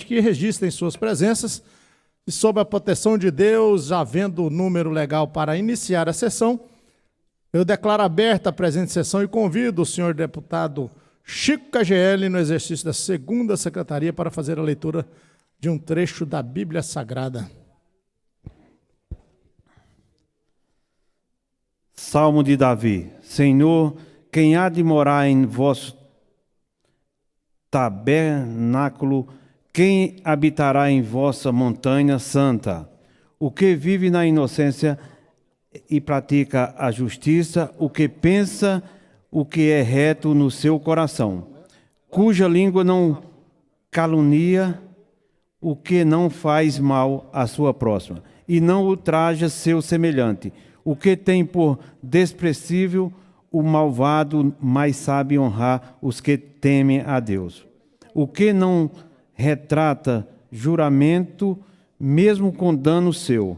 que registrem suas presenças e, sob a proteção de Deus, já vendo o número legal para iniciar a sessão, eu declaro aberta a presente sessão e convido o senhor deputado Chico KGL no exercício da segunda secretaria para fazer a leitura de um trecho da Bíblia Sagrada. Salmo de Davi. Senhor, quem há de morar em vosso tabernáculo, quem habitará em vossa montanha santa? O que vive na inocência e pratica a justiça, o que pensa o que é reto no seu coração, cuja língua não calunia, o que não faz mal à sua próxima, e não ultraja seu semelhante, o que tem por desprezível o malvado, mas sabe honrar os que temem a Deus. O que não retrata juramento, mesmo com dano seu,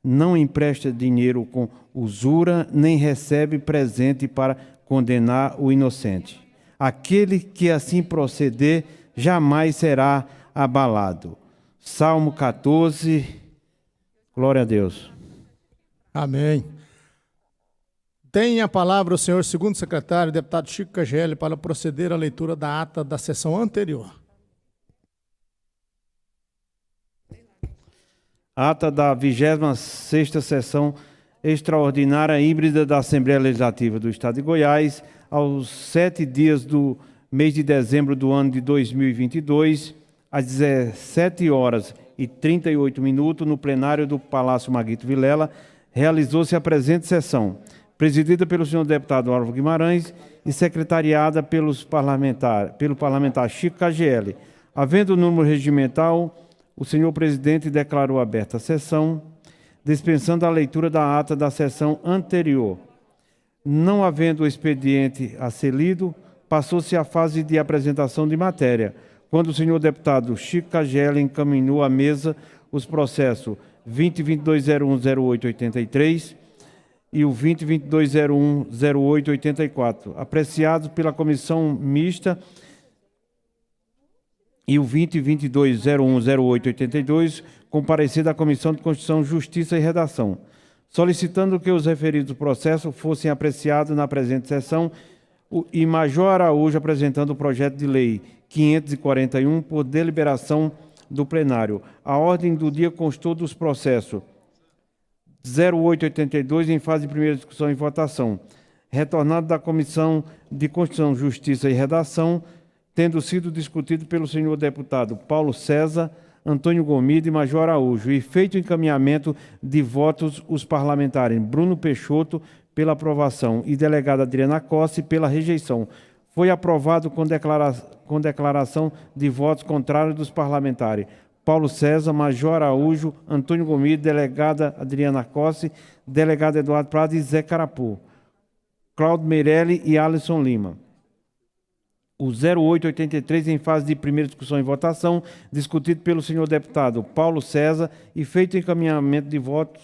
não empresta dinheiro com usura, nem recebe presente para condenar o inocente. Aquele que assim proceder jamais será abalado. Salmo 14, glória a Deus. Amém. Tem a palavra o senhor segundo secretário, deputado Chico KGL, para proceder à leitura da ata da sessão anterior. Ata da 26ª sessão extraordinária híbrida da Assembleia Legislativa do Estado de Goiás, aos 7 dias do mês de dezembro do ano de 2022, às 17h38, no plenário do Palácio Maguito Vilela, realizou-se a presente sessão, presidida pelo senhor deputado Álvaro Guimarães e secretariada pelo parlamentar Chico KGL. Havendo o número regimental, o senhor presidente declarou aberta a sessão, dispensando a leitura da ata da sessão anterior. Não havendo o expediente a ser lido, passou-se à fase de apresentação de matéria, quando o senhor deputado Chico KGL encaminhou à mesa os processos 2022-01-0883 e o 2022-01-0884, apreciados pela comissão mista, e o 2022-01-0882, com parecer da Comissão de Constituição, Justiça e Redação, solicitando que os referidos processos fossem apreciados na presente sessão, e Major Araújo apresentando o projeto de lei 541 por deliberação do plenário. A ordem do dia constou dos processos 0882 em fase de primeira discussão e votação, retornado da Comissão de Constituição, Justiça e Redação, tendo sido discutido pelo senhor deputado Paulo César, Antônio Gomide e Major Araújo, e feito o encaminhamento de votos os parlamentares Bruno Peixoto pela aprovação e delegada Adriana Costa pela rejeição. Foi aprovado com declaração de votos contrários dos parlamentares Paulo César, Major Araújo, Antônio Gomide, delegada Adriana Costa, delegado Eduardo Prado e Zé Carapu, Cláudio Meirelli e Alisson Lima. O 0883 em fase de primeira discussão e votação, discutido pelo senhor deputado Paulo César e feito encaminhamento de votos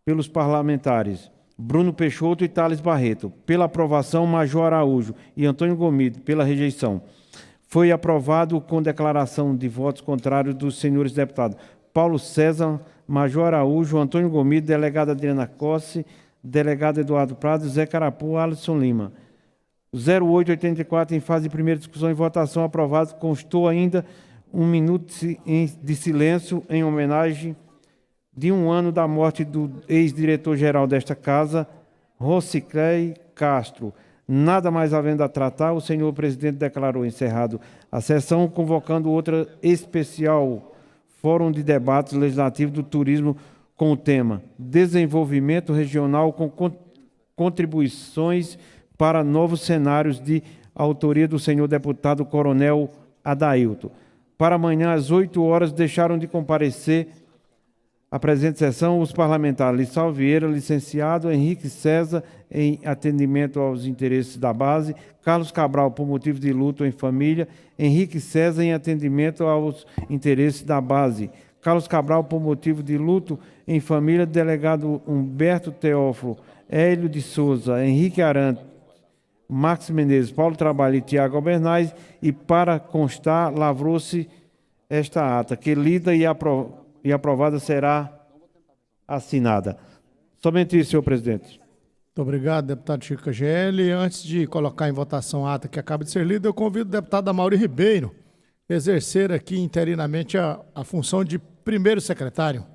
pelos parlamentares Bruno Peixoto e Thales Barreto. Pela aprovação, Major Araújo e Antônio Gomide, pela rejeição. Foi aprovado com declaração de votos contrários dos senhores deputados Paulo César, Major Araújo, Antônio Gomide, delegada Adriana Costa, delegado Eduardo Prado, Zé Carapu, Alisson Lima. 0884, em fase de primeira discussão e votação, aprovado, constou ainda 1 minuto de silêncio em homenagem de 1 ano da morte do ex-diretor-geral desta casa, Rociclei Castro. Nada mais havendo a tratar, o senhor presidente declarou encerrado a sessão, convocando outra especial Fórum de Debates Legislativo do Turismo com o tema Desenvolvimento Regional com contribuições para novos cenários, de autoria do senhor deputado Coronel Adailton. Para amanhã, às 8 horas, deixaram de comparecer à presente sessão os parlamentares Lissau Vieira, licenciado, Henrique César, em atendimento aos interesses da base, Carlos Cabral, por motivo de luto em família, Henrique César, em atendimento aos interesses da base, Carlos Cabral, por motivo de luto em família, delegado Humberto Teófilo, Hélio de Souza, Henrique Arantes, Max Menezes, Paulo Trabalho e Tiago Albernaz, e para constar, lavrou-se esta ata, que lida e aprovada será assinada. Somente isso, senhor presidente. Muito obrigado, deputado Chico GL. Antes de colocar em votação a ata que acaba de ser lida, eu convido o deputado Amaury Ribeiro a exercer aqui interinamente a função de primeiro secretário.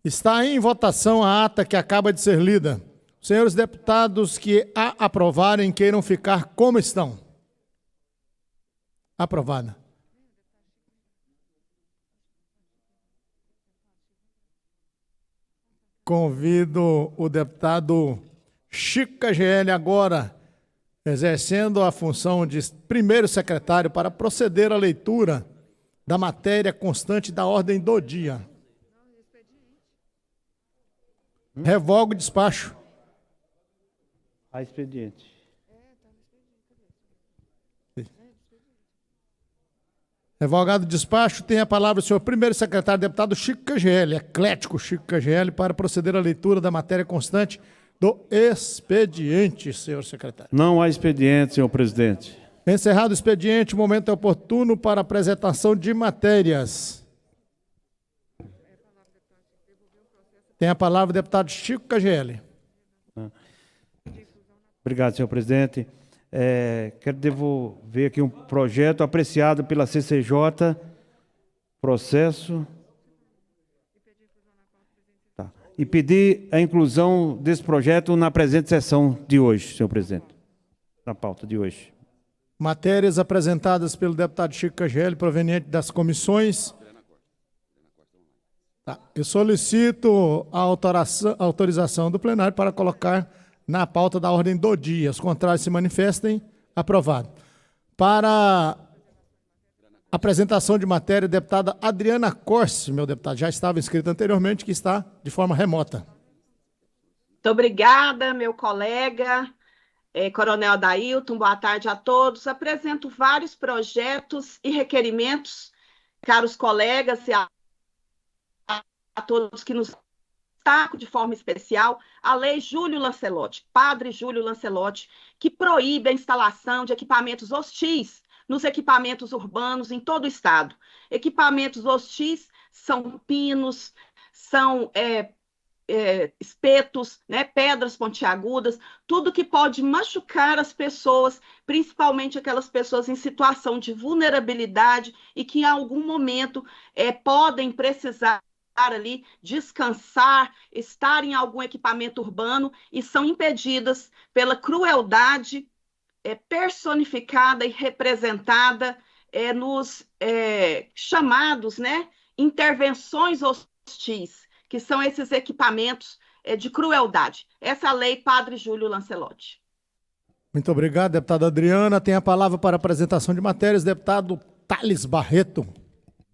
Está em votação a ata que acaba de ser lida. Senhores deputados que a aprovarem queiram ficar como estão. Aprovada. Convido o deputado Chico GL agora, exercendo a função de primeiro secretário, para proceder à leitura da matéria constante da ordem do dia. Revogo o despacho. A expediente. Revogado o despacho, tem a palavra o senhor primeiro secretário, deputado Chico KGL, eclético Chico KGL, para proceder à leitura da matéria constante do expediente, senhor secretário. Não há expediente, senhor presidente. Encerrado o expediente, o momento é oportuno para apresentação de matérias. Tem a palavra o deputado Chico KGL. Obrigado, senhor presidente. Quero devolver aqui um projeto apreciado pela CCJ, processo, e pedir a inclusão desse projeto na presente sessão de hoje, senhor presidente, na pauta de hoje. Matérias apresentadas pelo deputado Chico KGL, proveniente das comissões. Eu solicito a autorização do plenário para colocar na pauta da ordem do dia. Os contrários se manifestem. Aprovado. Para apresentação de matéria, deputada Adriana Corse, meu deputado, já estava inscrita anteriormente, que está de forma remota. Muito obrigada, meu colega, Coronel Adailton, boa tarde a todos. Apresento vários projetos e requerimentos, caros colegas e a todos que nos destaco de forma especial a Lei Júlio Lancelotti, Padre Júlio Lancelotti, que proíbe a instalação de equipamentos hostis nos equipamentos urbanos em todo o estado. Equipamentos hostis são pinos, são espetos, né, pedras pontiagudas, tudo que pode machucar as pessoas, principalmente aquelas pessoas em situação de vulnerabilidade e que em algum momento podem precisar ali, descansar, estar em algum equipamento urbano e são impedidas pela crueldade personificada e representada nos chamados, né, intervenções hostis, que são esses equipamentos de crueldade. Essa é a lei Padre Júlio Lancelotti. Muito obrigado, deputada Adriana. Tem a palavra para apresentação de matérias, deputado Thales Barreto.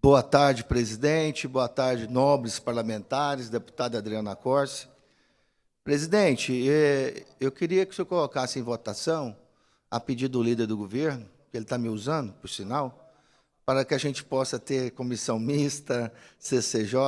Boa tarde, presidente. Boa tarde, nobres parlamentares, deputada Adriana Corse. Presidente, eu queria que o senhor colocasse em votação, a pedido do líder do governo, que ele está me usando, por sinal, para que a gente possa ter comissão mista, CCJ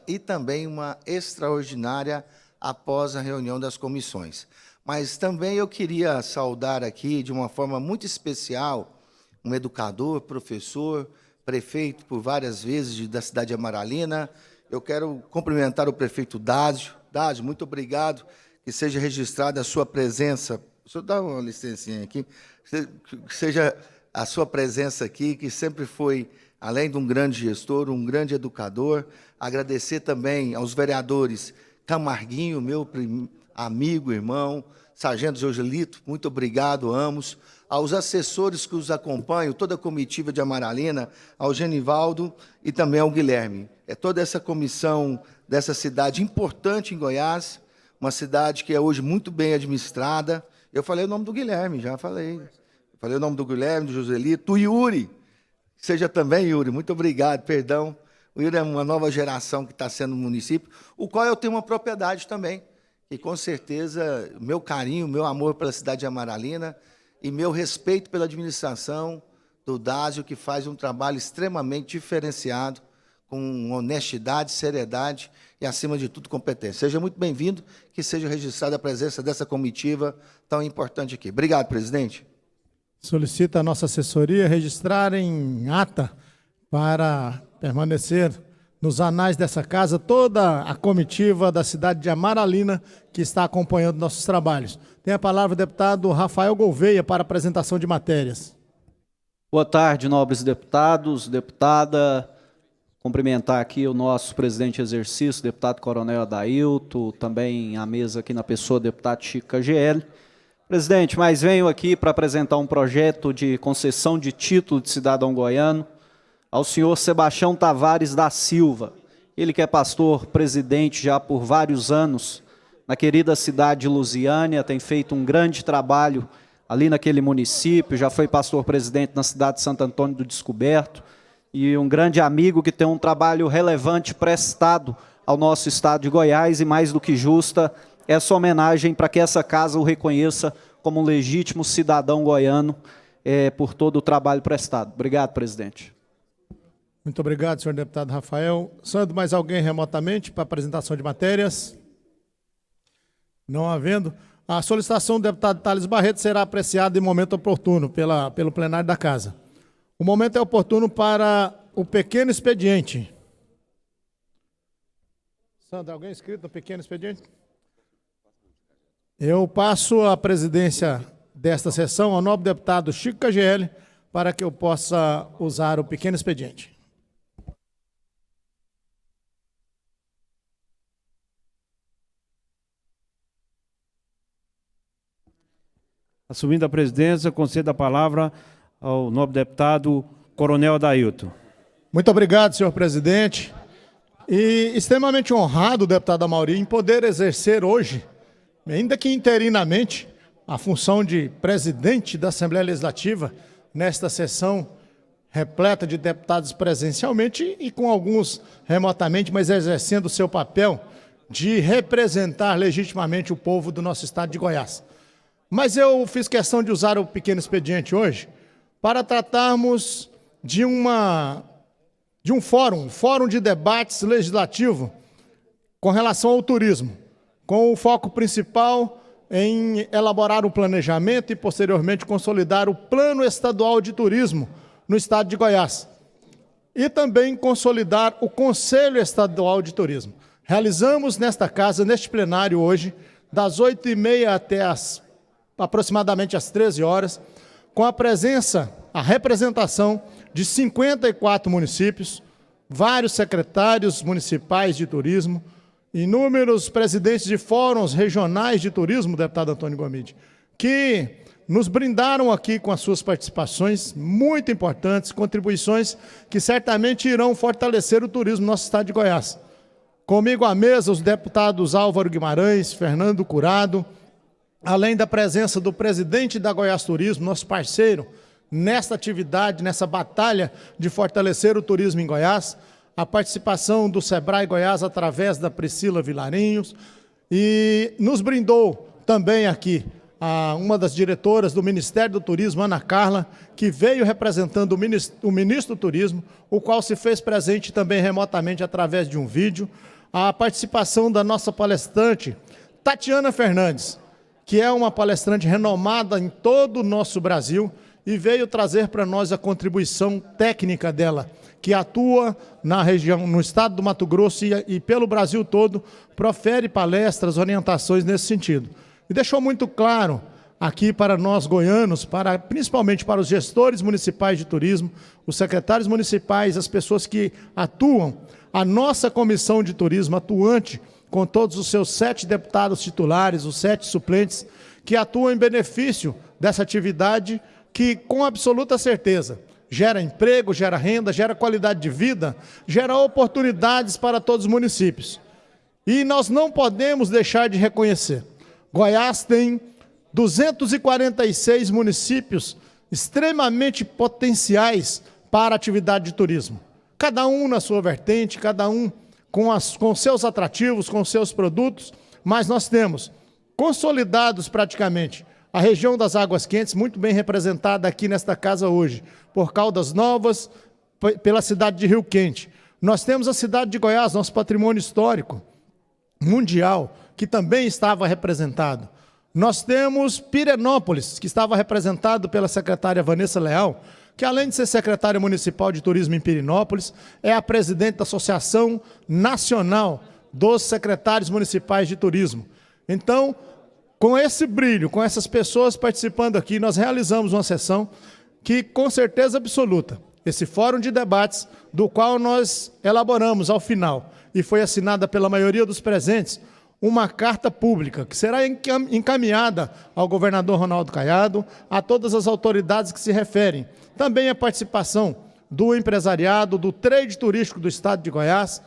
e também uma extraordinária após a reunião das comissões. Mas também eu queria saudar aqui, de uma forma muito especial, um educador, professor, prefeito por várias vezes da cidade de Amaralina. Eu quero cumprimentar o prefeito Dásio. Dásio, muito obrigado, que seja registrada a sua presença. O senhor dá uma licencinha aqui, que seja a sua presença aqui, que sempre foi, além de um grande gestor, um grande educador. Agradecer também aos vereadores Camarguinho, meu amigo, irmão, Sargento Joselito, muito obrigado, ambos. Aos assessores que os acompanham, toda a comitiva de Amaralina, ao Genivaldo e também ao Guilherme. É toda essa comissão dessa cidade importante em Goiás, uma cidade que é hoje muito bem administrada. Eu falei o nome do Guilherme, já falei. Falei o nome do Guilherme, do Joselito, do Yuri. Seja também, Yuri, muito obrigado, perdão. O Yuri é uma nova geração que está sendo no município, o qual eu tenho uma propriedade também. E com certeza, meu carinho, meu amor pela cidade de Amaralina e meu respeito pela administração do Dásio, que faz um trabalho extremamente diferenciado, com honestidade, seriedade e, acima de tudo, competência. Seja muito bem-vindo, que seja registrada a presença dessa comitiva tão importante aqui. Obrigado, presidente. Solicita a nossa assessoria registrar em ata para permanecer nos anais dessa casa toda a comitiva da cidade de Amaralina que está acompanhando nossos trabalhos. Tem a palavra o deputado Rafael Gouveia para apresentação de matérias. Boa tarde, nobres deputados, deputada. Cumprimentar aqui o nosso presidente de exercício, deputado Coronel Adailto, também a mesa aqui na pessoa do deputado Chico KGL. Presidente, mas venho aqui para apresentar um projeto de concessão de título de cidadão goiano ao senhor Sebastião Tavares da Silva. Ele que é pastor presidente já por vários anos na querida cidade de Lusiânia, tem feito um grande trabalho ali naquele município, já foi pastor presidente na cidade de Santo Antônio do Descoberto, e um grande amigo que tem um trabalho relevante prestado ao nosso estado de Goiás, e mais do que justa essa homenagem para que essa casa o reconheça como um legítimo cidadão goiano por todo o trabalho prestado. Obrigado, presidente. Muito obrigado, senhor deputado Rafael. Sandro, mais alguém remotamente para apresentação de matérias? Não havendo. A solicitação do deputado Thales Barreto será apreciada em momento oportuno pelo plenário da casa. O momento é oportuno para o pequeno expediente. Sandro, alguém inscrito no pequeno expediente? Eu passo a presidência desta sessão ao nobre deputado Chico KGL para que eu possa usar o pequeno expediente. Assumindo a presidência, concedo a palavra ao nobre deputado Coronel Adailto. Muito obrigado, senhor presidente. E extremamente honrado, deputado Amaury, em poder exercer hoje, ainda que interinamente, a função de presidente da Assembleia Legislativa nesta sessão repleta de deputados presencialmente e com alguns remotamente, mas exercendo o seu papel de representar legitimamente o povo do nosso estado de Goiás. Mas eu fiz questão de usar o pequeno expediente hoje para tratarmos de um fórum de debates legislativo com relação ao turismo, com o foco principal em elaborar um planejamento e, posteriormente, consolidar o Plano Estadual de Turismo no estado de Goiás. E também consolidar o Conselho Estadual de Turismo. Realizamos nesta casa, neste plenário hoje, das 8h30 até aproximadamente às 13 horas, com a representação de 54 municípios, vários secretários municipais de turismo, inúmeros presidentes de fóruns regionais de turismo, deputado Antônio Gomide, que nos brindaram aqui com as suas participações muito importantes, contribuições que certamente irão fortalecer o turismo no nosso estado de Goiás. Comigo à mesa, os deputados Álvaro Guimarães, Fernando Curado, além da presença do presidente da Goiás Turismo, nosso parceiro, nesta atividade, nessa batalha de fortalecer o turismo em Goiás, a participação do Sebrae Goiás através da Priscila Vilarinhos, e nos brindou também aqui uma das diretoras do Ministério do Turismo, Ana Carla, que veio representando o ministro do Turismo, o qual se fez presente também remotamente através de um vídeo, a participação da nossa palestrante, Tatiana Fernandes, que é uma palestrante renomada em todo o nosso Brasil e veio trazer para nós a contribuição técnica dela, que atua na região, no estado do Mato Grosso e pelo Brasil todo, profere palestras, orientações nesse sentido. E deixou muito claro aqui para nós goianos, principalmente para os gestores municipais de turismo, os secretários municipais, as pessoas que atuam, a nossa comissão de turismo atuante, com todos os seus 7 deputados titulares, os 7 suplentes, que atuam em benefício dessa atividade que, com absoluta certeza, gera emprego, gera renda, gera qualidade de vida, gera oportunidades para todos os municípios. E nós não podemos deixar de reconhecer. Goiás tem 246 municípios extremamente potenciais para a atividade de turismo. Cada um na sua vertente, cada um com seus atrativos, com seus produtos, mas nós temos consolidados praticamente a região das Águas Quentes, muito bem representada aqui nesta casa hoje, por Caldas Novas, pela cidade de Rio Quente. Nós temos a cidade de Goiás, nosso patrimônio histórico mundial, que também estava representado. Nós temos Pirenópolis, que estava representado pela secretária Vanessa Leal, que além de ser secretária municipal de turismo em Pirenópolis, é a presidente da Associação Nacional dos Secretários Municipais de Turismo. Então, com esse brilho, com essas pessoas participando aqui, nós realizamos uma sessão que, com certeza absoluta, esse fórum de debates, do qual nós elaboramos ao final, e foi assinada pela maioria dos presentes, uma carta pública que será encaminhada ao governador Ronaldo Caiado, a todas as autoridades que se referem. Também a participação do empresariado, do trade turístico do estado de Goiás,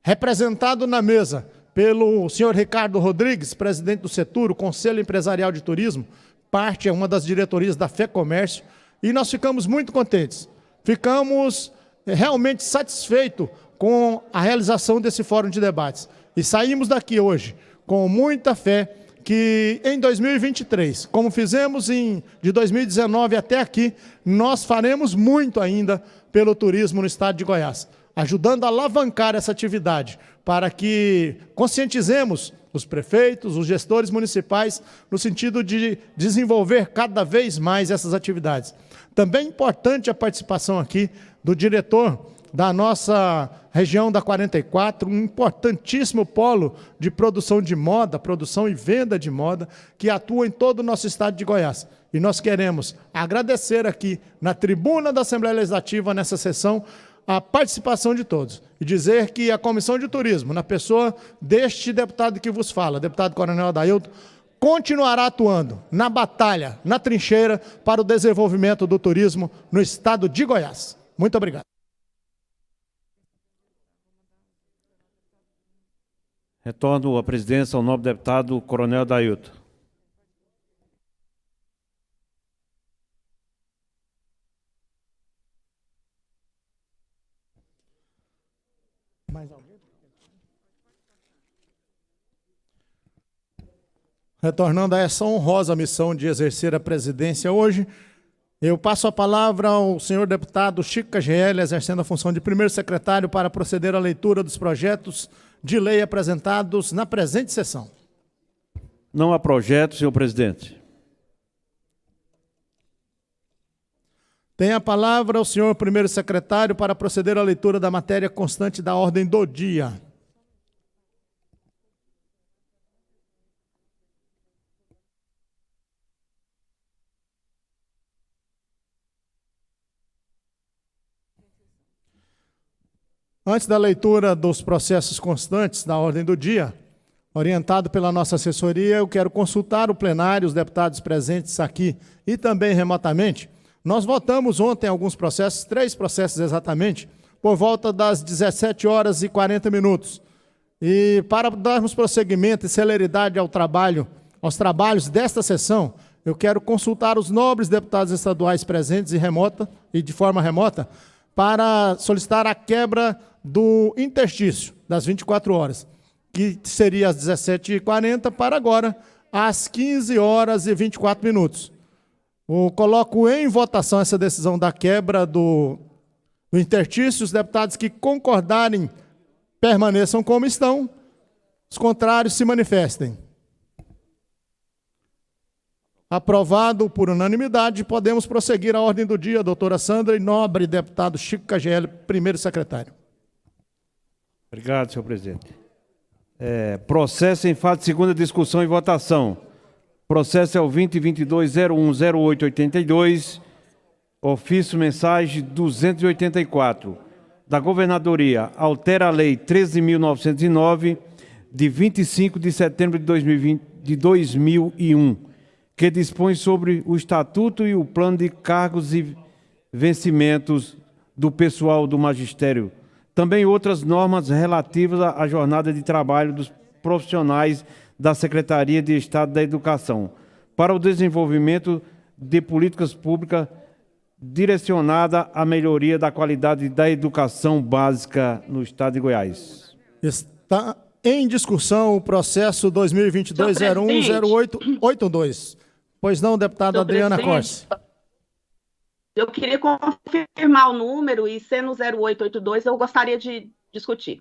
representado na mesa pelo senhor Ricardo Rodrigues, presidente do Setur, o Conselho Empresarial de Turismo, parte é uma das diretorias da FEComércio, e nós ficamos muito contentes. Ficamos realmente satisfeitos com a realização desse fórum de debates. E saímos daqui hoje com muita fé que em 2023, como fizemos de 2019 até aqui, nós faremos muito ainda pelo turismo no estado de Goiás, ajudando a alavancar essa atividade, para que conscientizemos os prefeitos, os gestores municipais, no sentido de desenvolver cada vez mais essas atividades. Também é importante a participação aqui do diretor da nossa região da 44, um importantíssimo polo de produção de moda, produção e venda de moda, que atua em todo o nosso estado de Goiás. E nós queremos agradecer aqui na tribuna da Assembleia Legislativa, nessa sessão, a participação de todos. E dizer que a Comissão de Turismo, na pessoa deste deputado que vos fala, deputado Coronel Adailton, continuará atuando na batalha, na trincheira, para o desenvolvimento do turismo no estado de Goiás. Muito obrigado. Retorno à presidência ao nobre deputado Coronel Adailton. Mais alguém? Retornando a essa honrosa missão de exercer a presidência hoje, eu passo a palavra ao senhor deputado Chico KGL, exercendo a função de primeiro secretário, para proceder à leitura dos projetos de lei apresentados na presente sessão. Não há projeto, senhor presidente. Tem a palavra o senhor primeiro secretário para proceder à leitura da matéria constante da ordem do dia. Antes da leitura dos processos constantes da ordem do dia, orientado pela nossa assessoria, eu quero consultar o plenário, os deputados presentes aqui e também remotamente. Nós votamos ontem alguns processos, 3 processos exatamente, por volta das 17 horas e 40 minutos. E para darmos prosseguimento e celeridade aos trabalhos desta sessão, eu quero consultar os nobres deputados estaduais presentes e de forma remota, para solicitar a quebra do interstício das 24 horas, que seria às 17h40 para agora, às 15 horas e 24 minutos. Eu coloco em votação essa decisão da quebra do interstício. Os deputados que concordarem permaneçam como estão, os contrários se manifestem. Aprovado por unanimidade, podemos prosseguir a ordem do dia, doutora Sandra, e nobre deputado Chico KGL, primeiro secretário. Obrigado, senhor presidente. Processo em fase de segunda discussão e votação. Processo é o 2022-01-0882, ofício mensagem 284, da Governadoria, altera a Lei 13.909, de 25 de setembro de 2001, que dispõe sobre o Estatuto e o Plano de Cargos e Vencimentos do Pessoal do Magistério. Também outras normas relativas à jornada de trabalho dos profissionais da Secretaria de Estado da Educação, para o desenvolvimento de políticas públicas direcionadas à melhoria da qualidade da educação básica no Estado de Goiás. Está em discussão o processo 2022-01-0882. Pois não, deputada Adriana Corse. Eu queria confirmar o número e, sendo 0882, eu gostaria de discutir.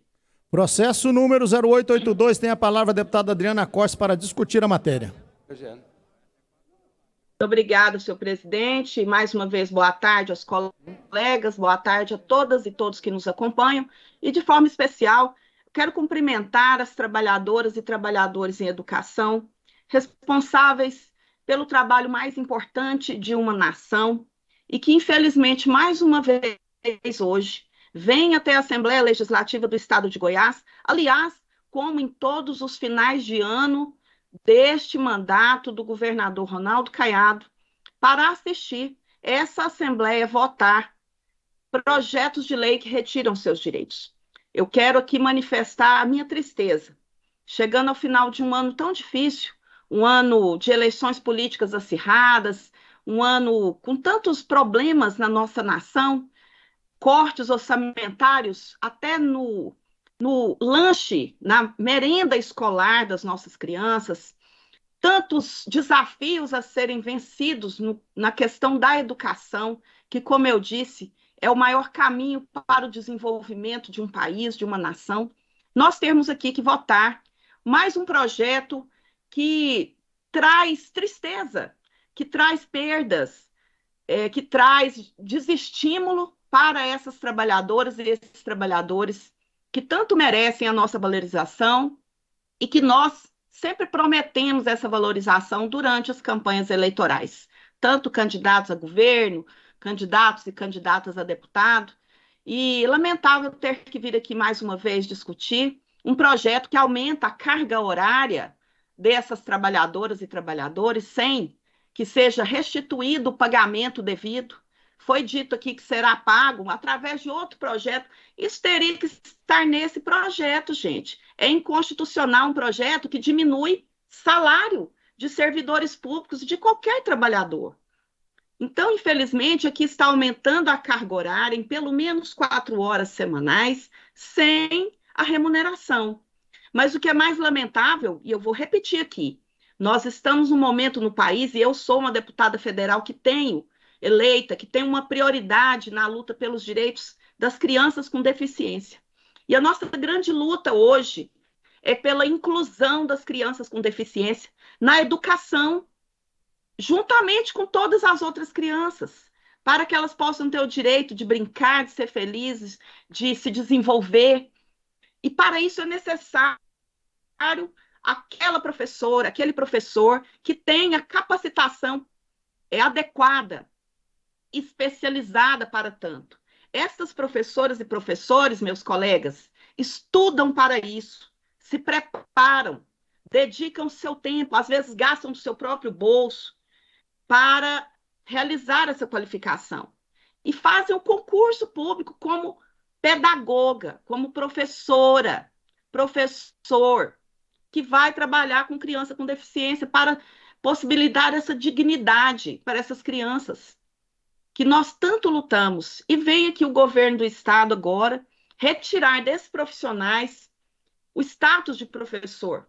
Processo número 0882, tem a palavra a deputada Adriana Corse para discutir a matéria. Muito obrigada, senhor presidente. Mais uma vez, boa tarde aos colegas, boa tarde a todas e todos que nos acompanham. E, de forma especial, quero cumprimentar as trabalhadoras e trabalhadores em educação, responsáveis pelo trabalho mais importante de uma nação e que, infelizmente, mais uma vez hoje, vem até a Assembleia Legislativa do Estado de Goiás, aliás, como em todos os finais de ano deste mandato do governador Ronaldo Caiado, para assistir essa Assembleia votar projetos de lei que retiram seus direitos. Eu quero aqui manifestar a minha tristeza, chegando ao final de um ano tão difícil, um ano de eleições políticas acirradas, um ano com tantos problemas na nossa nação, cortes orçamentários até no lanche, na merenda escolar das nossas crianças, tantos desafios a serem vencidos na questão da educação, que, como eu disse, é o maior caminho para o desenvolvimento de um país, de uma nação. Nós temos aqui que votar mais um projeto que traz tristeza, que traz perdas, que traz desestímulo para essas trabalhadoras e esses trabalhadores que tanto merecem a nossa valorização e que nós sempre prometemos essa valorização durante as campanhas eleitorais, tanto candidatos a governo, candidatos e candidatas a deputado, e lamentável ter que vir aqui mais uma vez discutir um projeto que aumenta a carga horária dessas trabalhadoras e trabalhadores sem que seja restituído o pagamento devido. Foi dito aqui que será pago através de outro projeto. Isso teria que estar nesse projeto, gente. É inconstitucional um projeto que diminui salário de servidores públicos e de qualquer trabalhador. Então, infelizmente, aqui está aumentando a carga horária em pelo menos 4 horas semanais, sem a remuneração. Mas o que é mais lamentável, e eu vou repetir aqui, nós estamos num momento no país, e eu sou uma deputada federal que tenho eleita, que tem uma prioridade na luta pelos direitos das crianças com deficiência. E a nossa grande luta hoje é pela inclusão das crianças com deficiência na educação, juntamente com todas as outras crianças, para que elas possam ter o direito de brincar, de ser felizes, de se desenvolver. E para isso é necessário aquela professora, aquele professor que tenha capacitação adequada, especializada para tanto. Essas professoras e professores, meus colegas, estudam para isso, se preparam, dedicam seu tempo, às vezes gastam do seu próprio bolso para realizar essa qualificação. E fazem o concurso público como pedagoga, como professora, professor, que vai trabalhar com criança com deficiência para possibilitar essa dignidade para essas crianças que nós tanto lutamos. E vem aqui o governo do estado agora retirar desses profissionais o status de professor,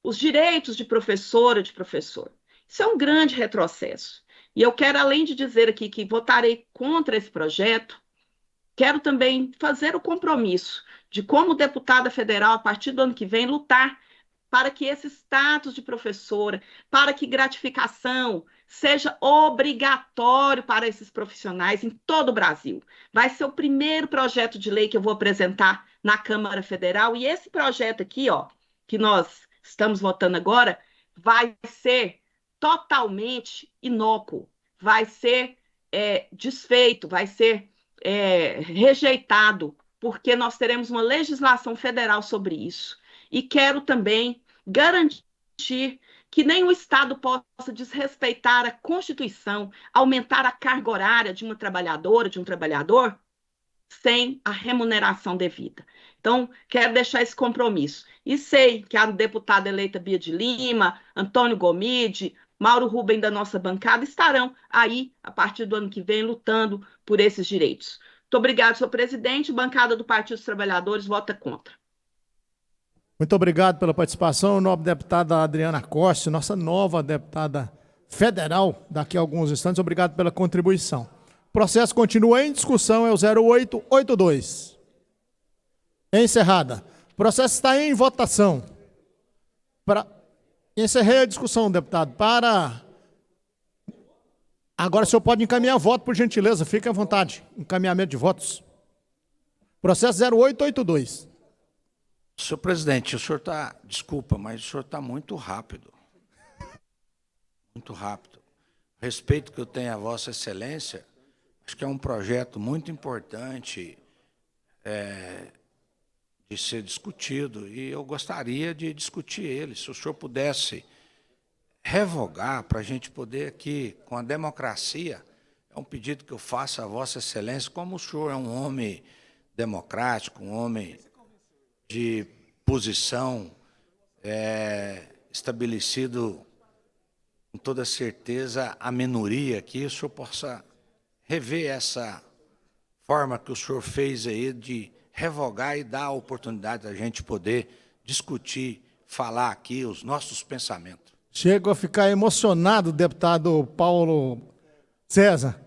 os direitos de professora, de professor. Isso é um grande retrocesso. E eu quero, além de dizer aqui que votarei contra esse projeto, quero também fazer o compromisso de, como deputada federal, a partir do ano que vem, lutar para que esse status de professora, para que gratificação seja obrigatório para esses profissionais em todo o Brasil. Vai ser o primeiro projeto de lei que eu vou apresentar na Câmara Federal, e esse projeto aqui, ó, que nós estamos votando agora, vai ser totalmente inócuo, vai ser desfeito, vai ser rejeitado, porque nós teremos uma legislação federal sobre isso. E quero também garantir que nem o Estado possa desrespeitar a Constituição, aumentar a carga horária de uma trabalhadora, de um trabalhador, sem a remuneração devida. Então, quero deixar esse compromisso. E sei que a deputada eleita Bia de Lima, Antônio Gomide, Mauro Rubem da nossa bancada estarão aí, a partir do ano que vem, lutando por esses direitos. Muito obrigado, senhor presidente. Bancada do Partido dos Trabalhadores vota contra. Muito obrigado pela participação, nobre deputada Adriana Costa, nossa nova deputada federal, daqui a alguns instantes. Obrigado pela contribuição. O processo continua em discussão, é o 0882. Encerrada. O processo está em votação. Encerrei a discussão, deputado. Para Agora o senhor pode encaminhar voto, por gentileza, fique à vontade. Encaminhamento de votos. Processo 0882. Senhor presidente, o senhor está, desculpa, mas o senhor está muito rápido. Muito rápido. O respeito que eu tenho a Vossa Excelência, acho que é um projeto muito importante de ser discutido, e eu gostaria de discutir ele. Se o senhor pudesse revogar para a gente poder aqui, com a democracia, é um pedido que eu faço a Vossa Excelência, como o senhor é um homem democrático, um homem de posição estabelecido com toda certeza a minoria aqui, o senhor possa rever essa forma que o senhor fez aí de revogar e dar a oportunidade da gente poder discutir, falar aqui os nossos pensamentos. Chego a ficar emocionado, deputado Paulo César,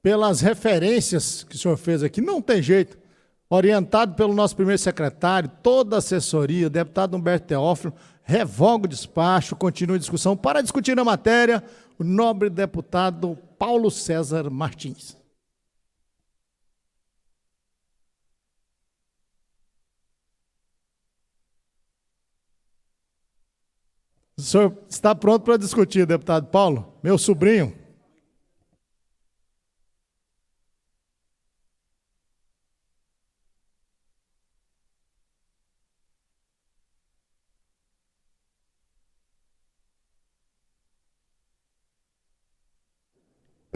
pelas referências que o senhor fez aqui. Não tem jeito. Orientado pelo nosso primeiro secretário, toda a assessoria, deputado Humberto Teófilo, revoga o despacho, continua a discussão. Para discutir a matéria, o nobre deputado Paulo César Martins. O senhor está pronto para discutir, deputado Paulo? Meu sobrinho.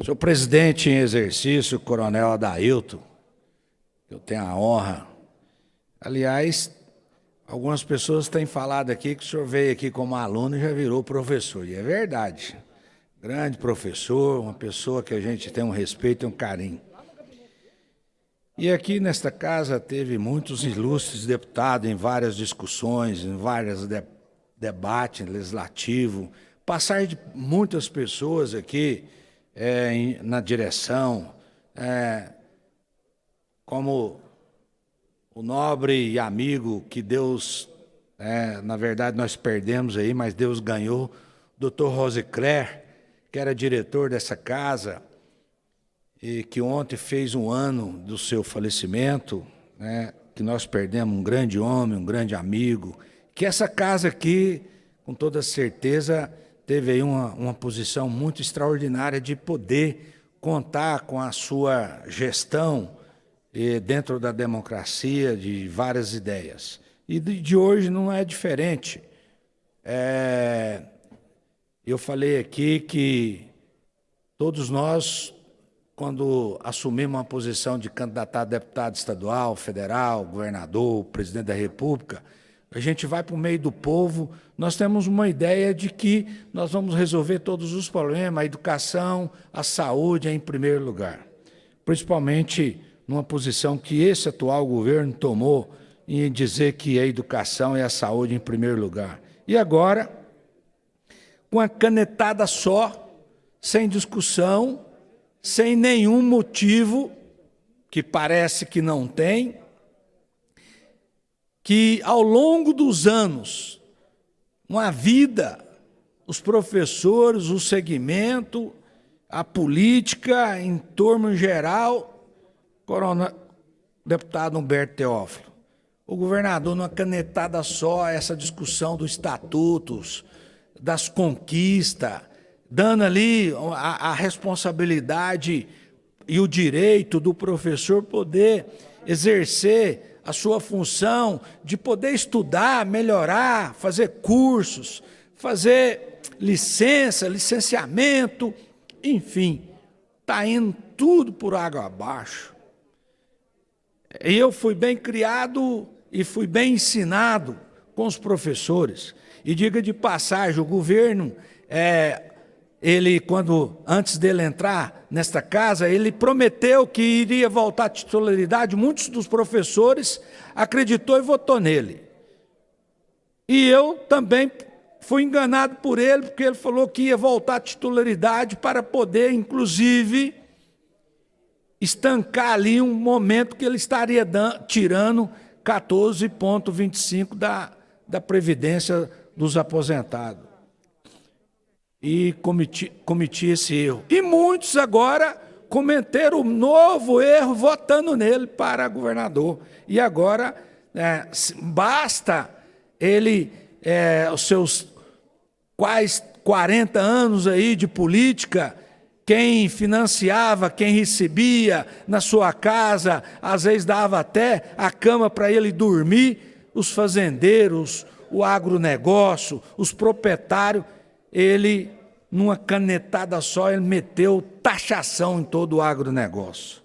Senhor presidente em exercício, coronel Adailton, eu tenho a honra. Aliás, algumas pessoas têm falado aqui que o senhor veio aqui como aluno e já virou professor, e é verdade. Grande professor, uma pessoa que a gente tem um respeito e um carinho. E aqui nesta casa teve muitos ilustres deputados em várias discussões, em vários debates legislativos, passar de muitas pessoas aqui na direção, como o nobre e amigo que Deus, na verdade nós perdemos aí, mas Deus ganhou, Dr. Rosicler, que era diretor dessa casa, e que ontem fez um ano do seu falecimento, que nós perdemos um grande homem, um grande amigo, que essa casa aqui, com toda certeza, teve aí uma posição muito extraordinária de poder contar com a sua gestão dentro da democracia, de várias ideias. E de hoje não é diferente. Eu falei aqui que todos nós, quando assumimos uma posição de candidatar a deputado estadual, federal, governador, presidente da República, a gente vai para o meio do povo, nós temos uma ideia de que nós vamos resolver todos os problemas, a educação, a saúde em primeiro lugar. Principalmente numa posição que esse atual governo tomou em dizer que a educação e a saúde em primeiro lugar. E agora, com a canetada só, sem discussão, sem nenhum motivo, que parece que não tem, que ao longo dos anos, uma vida, os professores, o segmento, a política, em torno geral, deputado Humberto Teófilo, o governador, numa canetada só, essa discussão dos estatutos, das conquistas, dando ali a responsabilidade e o direito do professor poder exercer a sua função de poder estudar, melhorar, fazer cursos, fazer licenciamento, enfim, está indo tudo por água abaixo. E eu fui bem criado e fui bem ensinado com os professores. E diga de passagem, o governo, antes dele entrar nesta casa, ele prometeu que iria voltar à titularidade. Muitos dos professores acreditou e votou nele. E eu também fui enganado por ele, porque ele falou que ia voltar à titularidade para poder, inclusive, estancar ali um momento que ele estaria tirando 14,25 da Previdência dos aposentados. e cometi esse erro. E muitos agora cometeram um novo erro votando nele para governador. E agora basta ele, os seus quase 40 anos aí de política, quem financiava, quem recebia na sua casa, às vezes dava até a cama para ele dormir, os fazendeiros, o agronegócio, os proprietários, ele, numa canetada só, ele meteu taxação em todo o agronegócio.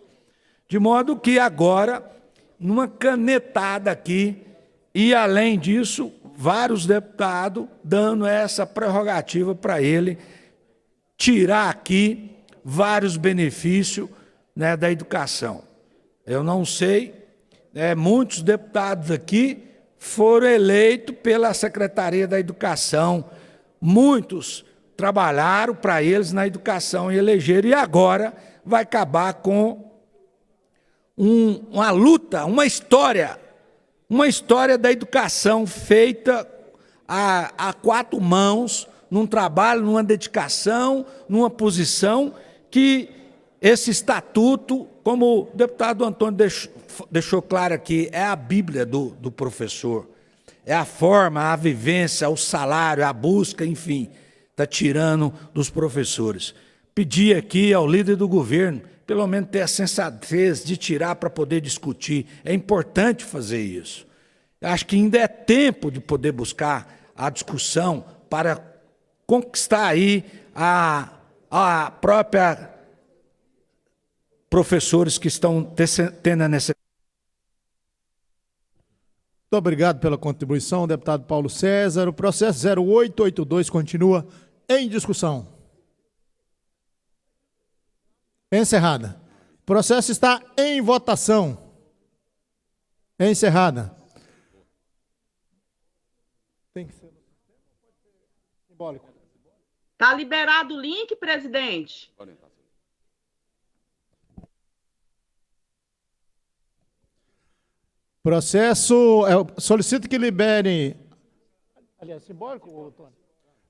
De modo que agora, numa canetada aqui, e além disso, vários deputados dando essa prerrogativa para ele tirar aqui vários benefícios, né, da educação. Eu não sei, muitos deputados aqui foram eleitos pela Secretaria da Educação, muitos trabalharam para eles na educação e elegeram, e agora vai acabar com uma luta, uma história da educação feita a quatro mãos, num trabalho, numa dedicação, numa posição que esse estatuto, como o deputado Antônio deixou claro aqui, é a Bíblia do professor. É a forma, a vivência, o salário, a busca, enfim, está tirando dos professores. Pedir aqui ao líder do governo, pelo menos ter a sensatez de tirar para poder discutir. É importante fazer isso. Acho que ainda é tempo de poder buscar a discussão para conquistar aí a própria professores que estão tendo a necessidade. Muito obrigado pela contribuição, deputado Paulo César. O processo 0882 continua em discussão. Encerrada. O processo está em votação. Encerrada. Tem que ser simbólico. Está liberado o link, presidente? Processo, solicito que liberem. Aliás, simbólico, Tony?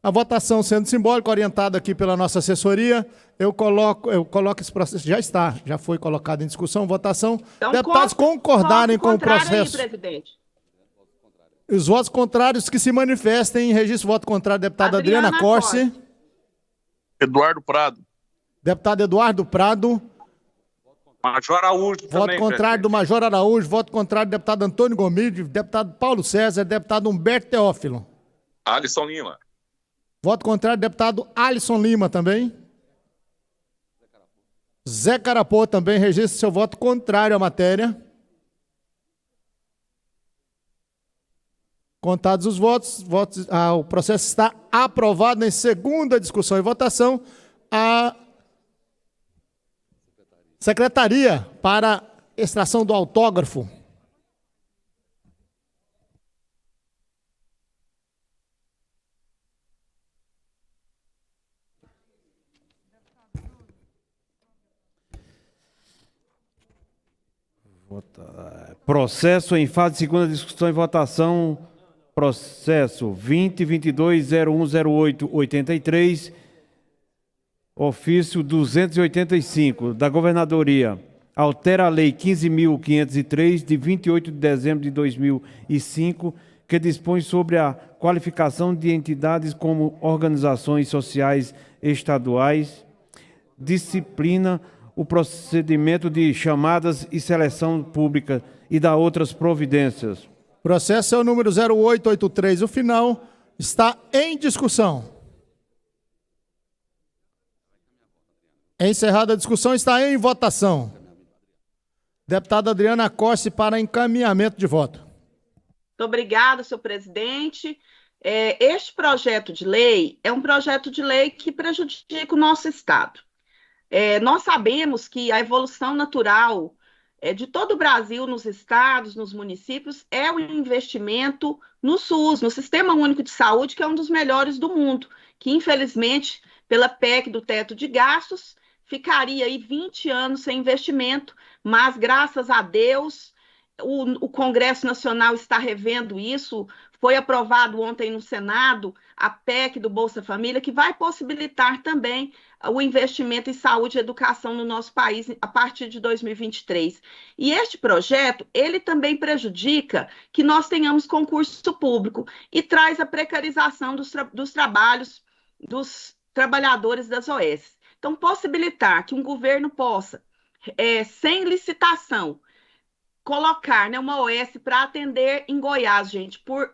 A votação sendo simbólica, orientada aqui pela nossa assessoria, eu coloco esse processo, já foi colocado em discussão, votação. Então, deputados concordarem com o processo. Aí, presidente. Os votos contrários que se manifestem em registro voto contrário, deputada Adriana Corse. Eduardo Prado. Deputado Eduardo Prado. Major Araújo Voto também, contrário presidente. do Major Araújo, voto contrário do deputado Antônio Gomide, deputado Paulo César, deputado Humberto Teófilo. Alisson Lima. Voto contrário do deputado Alisson Lima também. Zé Carapô também registra seu voto contrário à matéria. Contados os votos, o processo está aprovado em segunda discussão e votação. A Secretaria para extração do autógrafo. Processo em fase de segunda discussão e votação. Processo 2022-0108-83, ofício 285, da Governadoria. Altera a Lei 15.503, de 28 de dezembro de 2005, que dispõe sobre a qualificação de entidades como organizações sociais estaduais, disciplina o procedimento de chamadas e seleção pública e da outras providências. Processo é o número 0883. O final está em discussão. Encerrada a discussão, está em votação. Deputada Adriana Corse para encaminhamento de voto. Muito obrigada, senhor presidente. Este projeto de lei é um projeto de lei que prejudica o nosso Estado. Nós sabemos que a evolução natural de todo o Brasil, nos estados, nos municípios, é o investimento no SUS, no Sistema Único de Saúde, que é um dos melhores do mundo, que infelizmente, pela PEC do teto de gastos, ficaria aí 20 anos sem investimento, mas graças a Deus o Congresso Nacional está revendo isso. Foi aprovado ontem no Senado a PEC do Bolsa Família, que vai possibilitar também o investimento em saúde e educação no nosso país a partir de 2023. E este projeto, ele também prejudica que nós tenhamos concurso público e traz a precarização dos trabalhos dos trabalhadores das OS. Então, possibilitar que um governo possa, sem licitação, colocar, né, uma OS para atender em Goiás, gente, por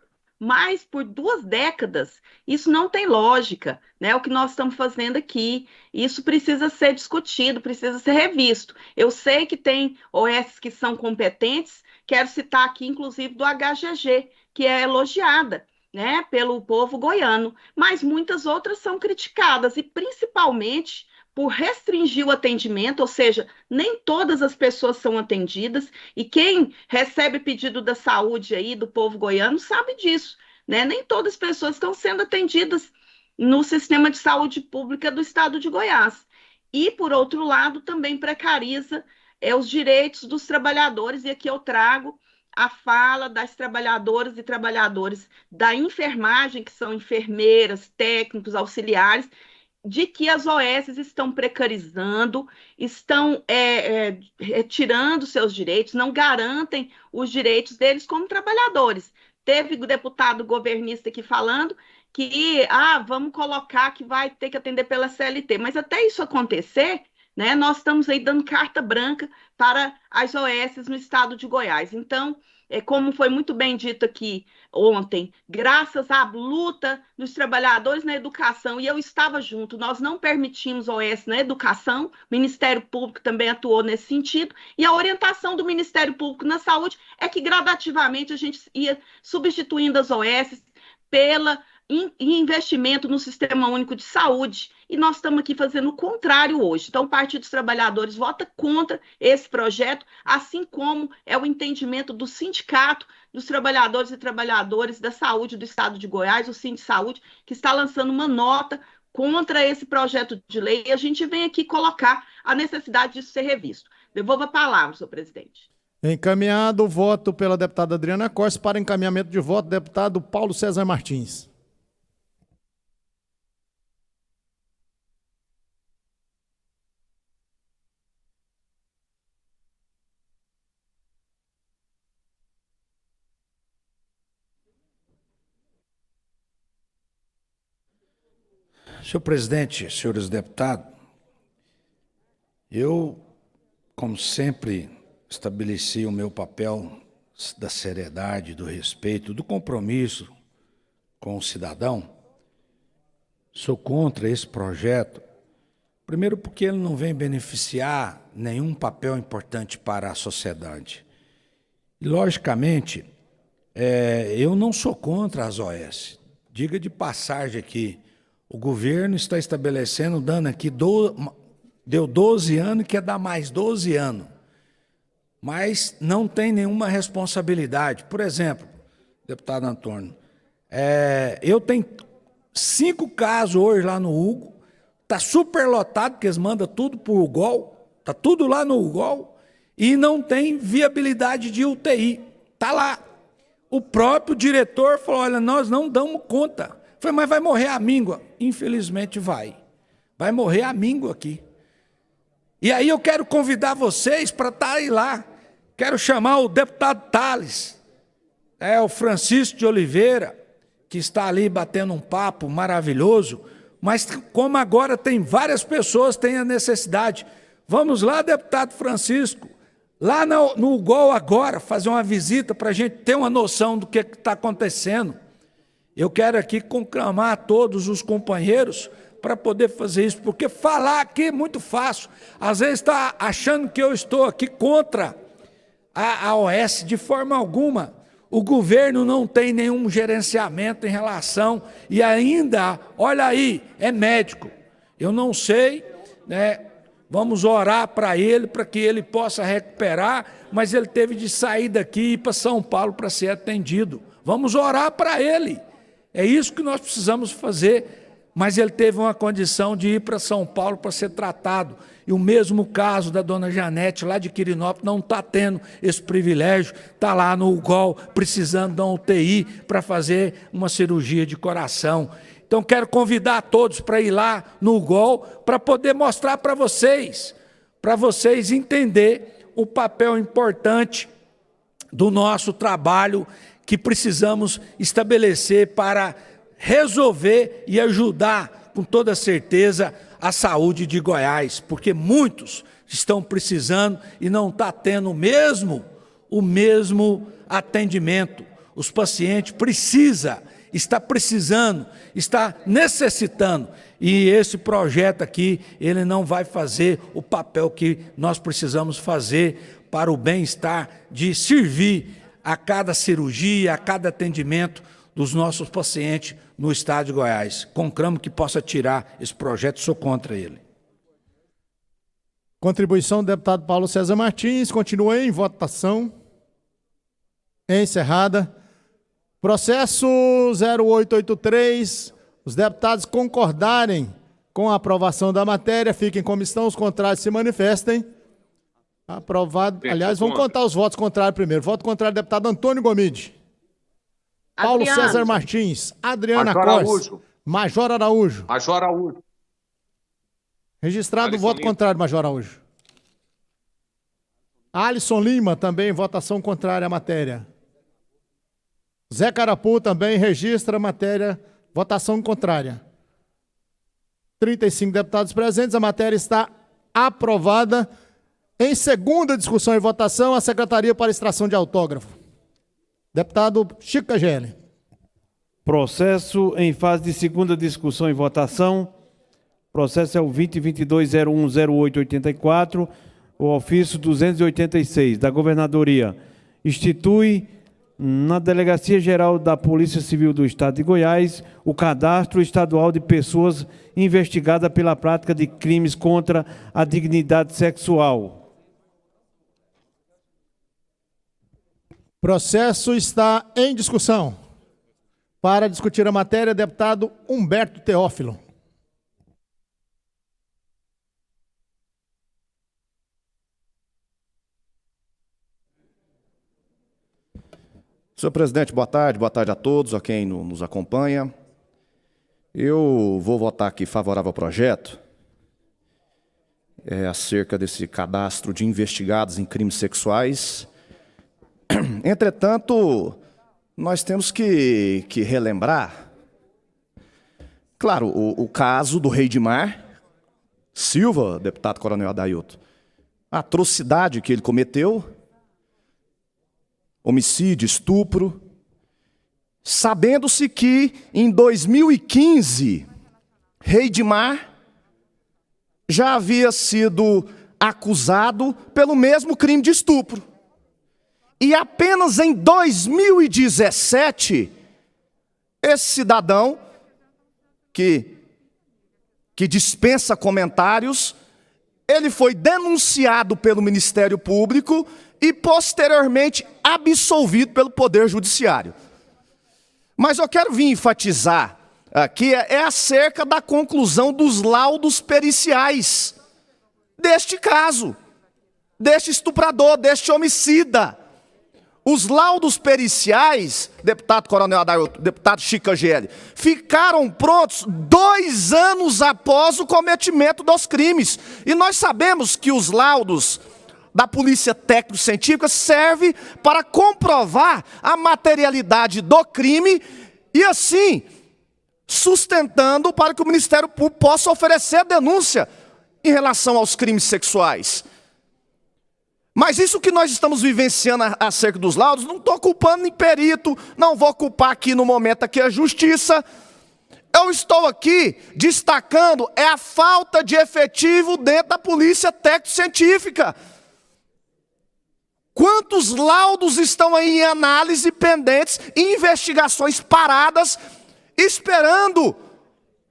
2 décadas, isso não tem lógica, né? O que nós estamos fazendo aqui, isso precisa ser discutido, precisa ser revisto. Eu sei que tem OS que são competentes, quero citar aqui, inclusive, do HGG, que é elogiada, né, pelo povo goiano, mas muitas outras são criticadas, e principalmente por restringir o atendimento, ou seja, nem todas as pessoas são atendidas, e quem recebe pedido da saúde aí do povo goiano sabe disso, né? Nem todas as pessoas estão sendo atendidas no sistema de saúde pública do estado de Goiás. E, por outro lado, também precariza os direitos dos trabalhadores, e aqui eu trago a fala das trabalhadoras e trabalhadores da enfermagem, que são enfermeiras, técnicos, auxiliares, de que as OS estão precarizando, estão retirando seus direitos, não garantem os direitos deles como trabalhadores. Teve o deputado governista aqui falando que vamos colocar que vai ter que atender pela CLT, mas até isso acontecer, né, nós estamos aí dando carta branca para as OS no estado de Goiás. Então, como foi muito bem dito aqui ontem, graças à luta dos trabalhadores na educação, e eu estava junto, nós não permitimos OS na educação, o Ministério Público também atuou nesse sentido, e a orientação do Ministério Público na saúde é que gradativamente a gente ia substituindo as OS pela investimento no Sistema Único de Saúde, e nós estamos aqui fazendo o contrário hoje. Então, o Partido dos Trabalhadores vota contra esse projeto, assim como é o entendimento do Sindicato dos Trabalhadores e Trabalhadoras da Saúde do Estado de Goiás, o Sindsaúde, que está lançando uma nota contra esse projeto de lei, e a gente vem aqui colocar a necessidade disso ser revisto. Devolvo a palavra, senhor presidente. Encaminhado o voto pela deputada Adriana Corse. Para encaminhamento de voto, deputado Paulo César Martins. Senhor presidente, senhores deputados, eu, como sempre, estabeleci o meu papel da seriedade, do respeito, do compromisso com o cidadão. Sou contra esse projeto, primeiro porque ele não vem beneficiar nenhum papel importante para a sociedade. E, logicamente, eu não sou contra as OS. Diga de passagem aqui, o governo está estabelecendo, dando aqui, deu 12 anos, quer dar mais 12 anos. Mas não tem nenhuma responsabilidade. Por exemplo, deputado Antônio, eu tenho 5 casos hoje lá no Hugo, está super lotado, porque eles mandam tudo para o UGOL, está tudo lá no UGOL, e não tem viabilidade de UTI. Está lá. O próprio diretor falou, olha, nós não damos conta. Eu falei, mas vai morrer a míngua? Infelizmente vai. Vai morrer a míngua aqui. E aí eu quero convidar vocês para estarem lá. Quero chamar o deputado Tales, o Francisco de Oliveira, que está ali batendo um papo maravilhoso, mas como agora tem várias pessoas que têm a necessidade. Vamos lá, deputado Francisco, lá no UGOL agora, fazer uma visita para a gente ter uma noção do que está acontecendo. Eu quero aqui conclamar a todos os companheiros para poder fazer isso, porque falar aqui é muito fácil. Às vezes está achando que eu estou aqui contra a OS, de forma alguma. O governo não tem nenhum gerenciamento em relação, e ainda, olha aí, é médico. Eu não sei, né? Vamos orar para ele, para que ele possa recuperar, mas ele teve de sair daqui e ir para São Paulo para ser atendido. Vamos orar para ele. É isso que nós precisamos fazer. mas ele teve uma condição de ir para São Paulo para ser tratado. E o mesmo caso da dona Janete, lá de Quirinópolis, não está tendo esse privilégio, está lá no UGOL, precisando de uma UTI para fazer uma cirurgia de coração. Então, quero convidar a todos para ir lá no UGOL, para poder mostrar para vocês entender o papel importante do nosso trabalho que precisamos estabelecer para resolver e ajudar, com toda certeza, a saúde de Goiás, porque muitos estão precisando e não está tendo o mesmo atendimento. Os pacientes está precisando, está necessitando. E esse projeto aqui, ele não vai fazer o papel que nós precisamos fazer para o bem-estar de servir a cada cirurgia, a cada atendimento dos nossos pacientes no estado de Goiás. Conclamo que possa tirar esse projeto, sou contra ele. Contribuição do deputado Paulo César Martins, continua em votação. Encerrada. Processo 0883, os deputados concordarem com a aprovação da matéria, fiquem em comissão, os contrários se manifestem. Aprovado. Aliás, vamos contar os votos contrários primeiro. Voto contrário, deputado Antônio Gomide. Paulo César Martins, Adriana Costa, Major Araújo. Major Araújo. Registrado o voto contrário, Major Araújo. Alisson Lima, também votação contrária à matéria. Zé Carapu também registra a matéria, votação contrária. 35 deputados presentes, a matéria está aprovada. Em segunda discussão e votação, a Secretaria para Extração de Autógrafo. Deputado Chico Cageli. Processo em fase de segunda discussão e votação. Processo é o 2022-010884, o ofício 286 da Governadoria. Institui na Delegacia Geral da Polícia Civil do Estado de Goiás o cadastro estadual de pessoas investigadas pela prática de crimes contra a dignidade sexual. Processo está em discussão. Para discutir a matéria, deputado Humberto Teófilo. Senhor presidente, boa tarde a todos, a quem nos acompanha. Eu vou votar aqui favorável ao projeto, acerca desse cadastro de investigados em crimes sexuais. Entretanto, nós temos que relembrar, claro, o caso do Reidmar Silva, deputado Coronel Adailto, a atrocidade que ele cometeu, homicídio, estupro, sabendo-se que em 2015, Reidmar já havia sido acusado pelo mesmo crime de estupro. E apenas em 2017, esse cidadão, que dispensa comentários, ele foi denunciado pelo Ministério Público e posteriormente absolvido pelo Poder Judiciário. Mas eu quero vir enfatizar aqui acerca da conclusão dos laudos periciais deste caso, deste estuprador, deste homicida. Os laudos periciais, deputado Coronel Adailto, deputado Chico Cageli, ficaram prontos 2 anos após o cometimento dos crimes. E nós sabemos que os laudos da Polícia Técnico-Científica servem para comprovar a materialidade do crime e, assim, sustentando para que o Ministério Público possa oferecer denúncia em relação aos crimes sexuais. Mas isso que nós estamos vivenciando acerca dos laudos, não estou culpando nem perito, não vou culpar aqui no momento aqui a justiça. Eu estou aqui destacando a falta de efetivo dentro da Polícia Técnico-Científica. Quantos laudos estão aí em análise pendentes, investigações paradas, esperando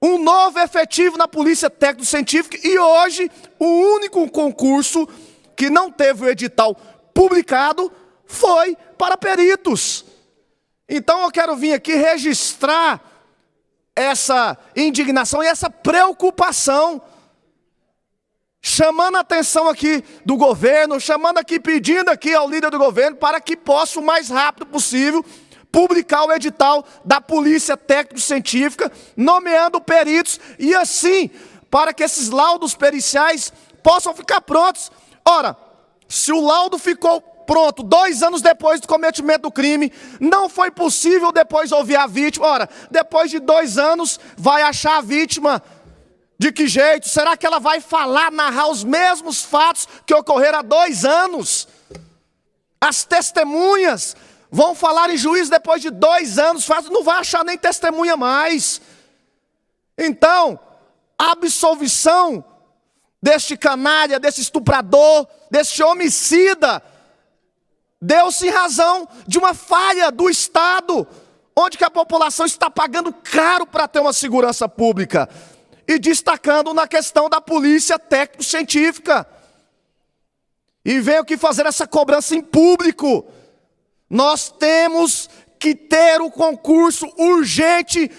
um novo efetivo na Polícia Técnico-Científica, e hoje o único concurso que não teve o edital publicado foi para peritos. Então eu quero vir aqui registrar essa indignação e essa preocupação, chamando a atenção aqui do governo, chamando aqui, pedindo aqui ao líder do governo para que possa o mais rápido possível publicar o edital da Polícia Técnico-Científica, nomeando peritos e assim, para que esses laudos periciais possam ficar prontos. Ora, se o laudo ficou pronto 2 anos depois do cometimento do crime, não foi possível depois ouvir a vítima. Ora, depois de 2 anos, vai achar a vítima de que jeito? Será que ela vai falar, narrar os mesmos fatos que ocorreram há 2 anos? As testemunhas vão falar em juízo depois de 2 anos, não vai achar nem testemunha mais. Então, a absolvição deste canalha, desse estuprador, deste homicida, deu-se em razão de uma falha do Estado, onde que a população está pagando caro para ter uma segurança pública. E destacando na questão da polícia técnico-científica. E venho aqui fazer essa cobrança em público. Nós temos que ter o concurso urgente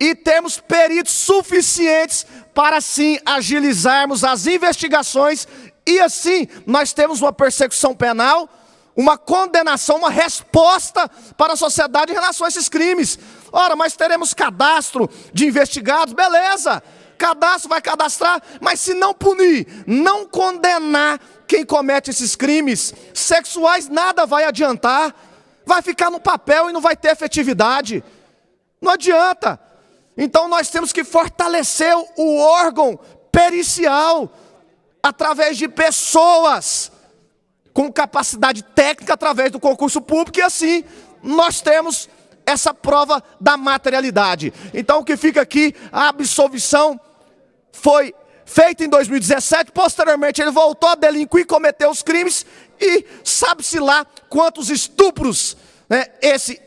e temos peritos suficientes para assim agilizarmos as investigações e assim nós temos uma persecução penal, uma condenação, uma resposta para a sociedade em relação a esses crimes. Ora, mas teremos cadastro de investigados, beleza, cadastro vai cadastrar, mas se não punir, não condenar quem comete esses crimes sexuais, nada vai adiantar, vai ficar no papel e não vai ter efetividade, não adianta. Então nós temos que fortalecer o órgão pericial, através de pessoas com capacidade técnica, através do concurso público, e assim nós temos essa prova da materialidade. Então o que fica aqui, a absolvição foi feita em 2017, posteriormente ele voltou a delinquir, cometeu os crimes, e sabe-se lá quantos estupros, né, esse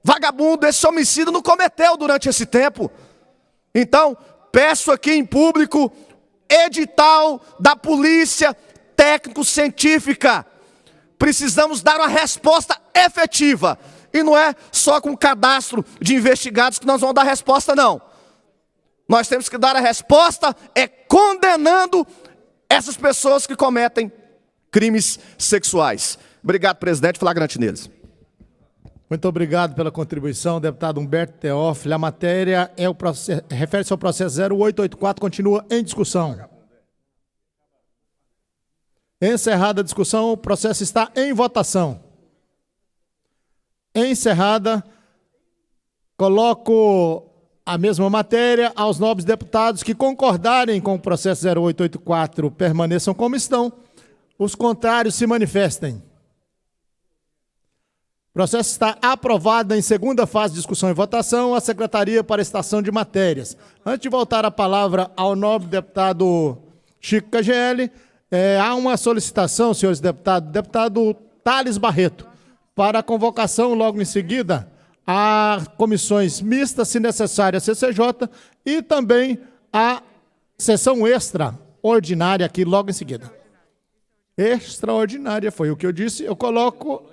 vagabundo, esse homicídio não cometeu durante esse tempo. Então, peço aqui em público, edital da Polícia Técnico-Científica. Precisamos dar uma resposta efetiva. E não é só com cadastro de investigados que nós vamos dar resposta, não. Nós temos que dar a resposta condenando essas pessoas que cometem crimes sexuais. Obrigado, presidente. Flagrante neles. Muito obrigado pela contribuição, deputado Humberto Teófilo. A matéria refere-se ao processo 0884, continua em discussão. Encerrada a discussão, o processo está em votação. Encerrada, coloco a mesma matéria aos nobres deputados que concordarem com o processo 0884 permaneçam como estão, os contrários se manifestem. O processo está aprovado em segunda fase de discussão e votação, a Secretaria para a Estação de Matérias. Antes de voltar a palavra ao nobre deputado Chico KGL, há uma solicitação, senhores deputados, deputado Thales Barreto, para a convocação logo em seguida a comissões mistas, se necessária, a CCJ, e também a sessão extraordinária aqui logo em seguida. Extraordinária, foi o que eu disse, eu coloco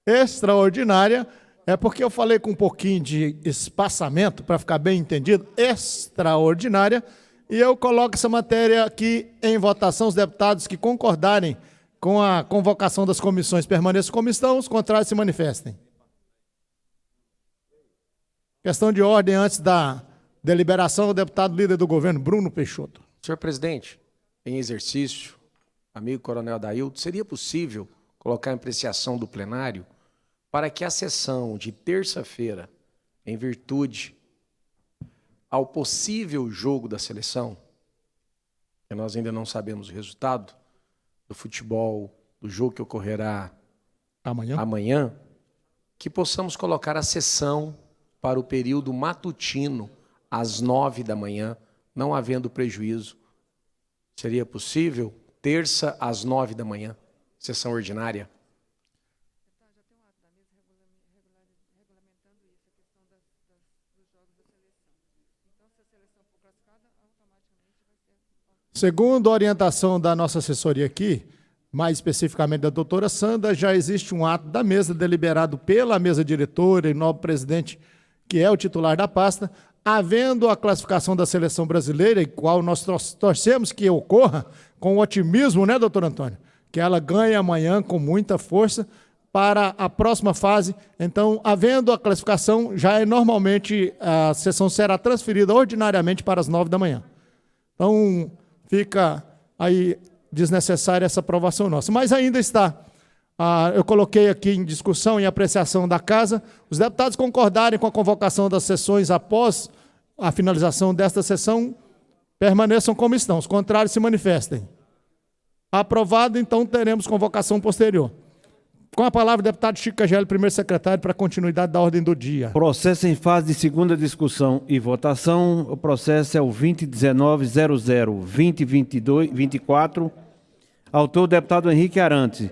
extraordinária, é porque eu falei com um pouquinho de espaçamento, para ficar bem entendido, extraordinária, e eu coloco essa matéria aqui em votação, os deputados que concordarem com a convocação das comissões permaneçam como estão, os contrários se manifestem. Questão de ordem antes da deliberação, o deputado líder do governo, Bruno Peixoto. Senhor presidente, em exercício, amigo coronel Adailto, seria possível colocar em apreciação do plenário para que a sessão de terça-feira, em virtude ao possível jogo da seleção, que nós ainda não sabemos o resultado do futebol, do jogo que ocorrerá amanhã, que possamos colocar a sessão para o período matutino, às 9 da manhã, não havendo prejuízo. Seria possível? Terça, às 9 da manhã, sessão ordinária. Segundo a orientação da nossa assessoria aqui, mais especificamente da doutora Sandra, já existe um ato da mesa deliberado pela mesa diretora e nobre presidente, que é o titular da pasta, havendo a classificação da seleção brasileira, e qual nós torcemos que ocorra, com otimismo, né, doutor Antônio? Que ela ganhe amanhã com muita força para a próxima fase. Então, havendo a classificação, já é normalmente a sessão será transferida ordinariamente para as 9 da manhã. Então, fica aí desnecessária essa aprovação nossa. Mas ainda está, eu coloquei aqui em discussão, em apreciação da casa, os deputados concordarem com a convocação das sessões após a finalização desta sessão, permaneçam como estão. Os contrários se manifestem. Aprovado, então teremos convocação posterior. Com a palavra, o deputado Chico Caggieli, primeiro secretário, para a continuidade da ordem do dia. Processo em fase de segunda discussão e votação. O processo é o 2019-00-2022-24. Autor, o deputado Henrique Arantes.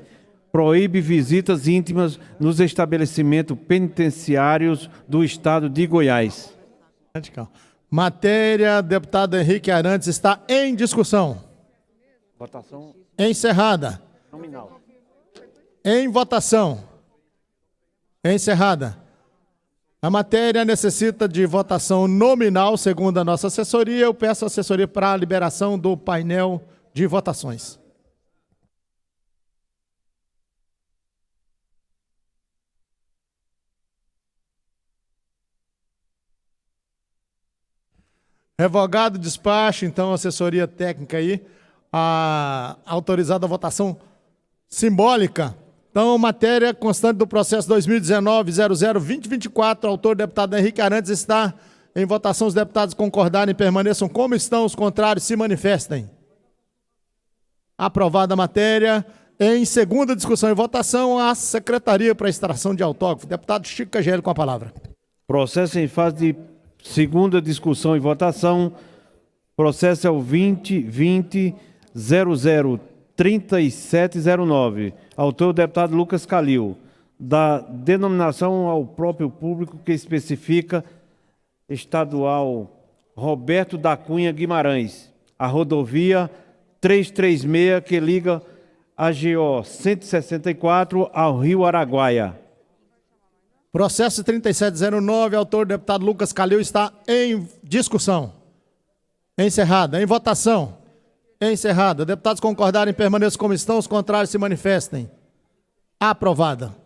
Proíbe visitas íntimas nos estabelecimentos penitenciários do estado de Goiás. Matéria, deputado Henrique Arantes, está em discussão. Votação Encerrada. nominal. Em votação. Encerrada. A matéria necessita de votação nominal, segundo a nossa assessoria. Eu peço à assessoria para a liberação do painel de votações. Revogado o despacho, então, a assessoria técnica aí, autorizada a votação simbólica. Então, matéria constante do processo 2019-00-2024, autor, deputado Henrique Arantes, está em votação. Os deputados concordarem, permaneçam como estão, os contrários se manifestem. Aprovada a matéria. Em segunda discussão e votação, a Secretaria para Extração de Autógrafo. Deputado Chico Caggieli com a palavra. Processo em fase de segunda discussão e votação. Processo é o 2020-00-3709. Autor, o deputado Lucas Calil. Da denominação ao próprio público que especifica estadual Roberto da Cunha Guimarães. A rodovia 336 que liga a GO 164 ao Rio Araguaia. Processo 3709, autor, deputado Lucas Calil, está em discussão. Encerrada. Em votação. Encerrada. Deputados concordarem, permaneçam como estão, os contrários se manifestem. Aprovada.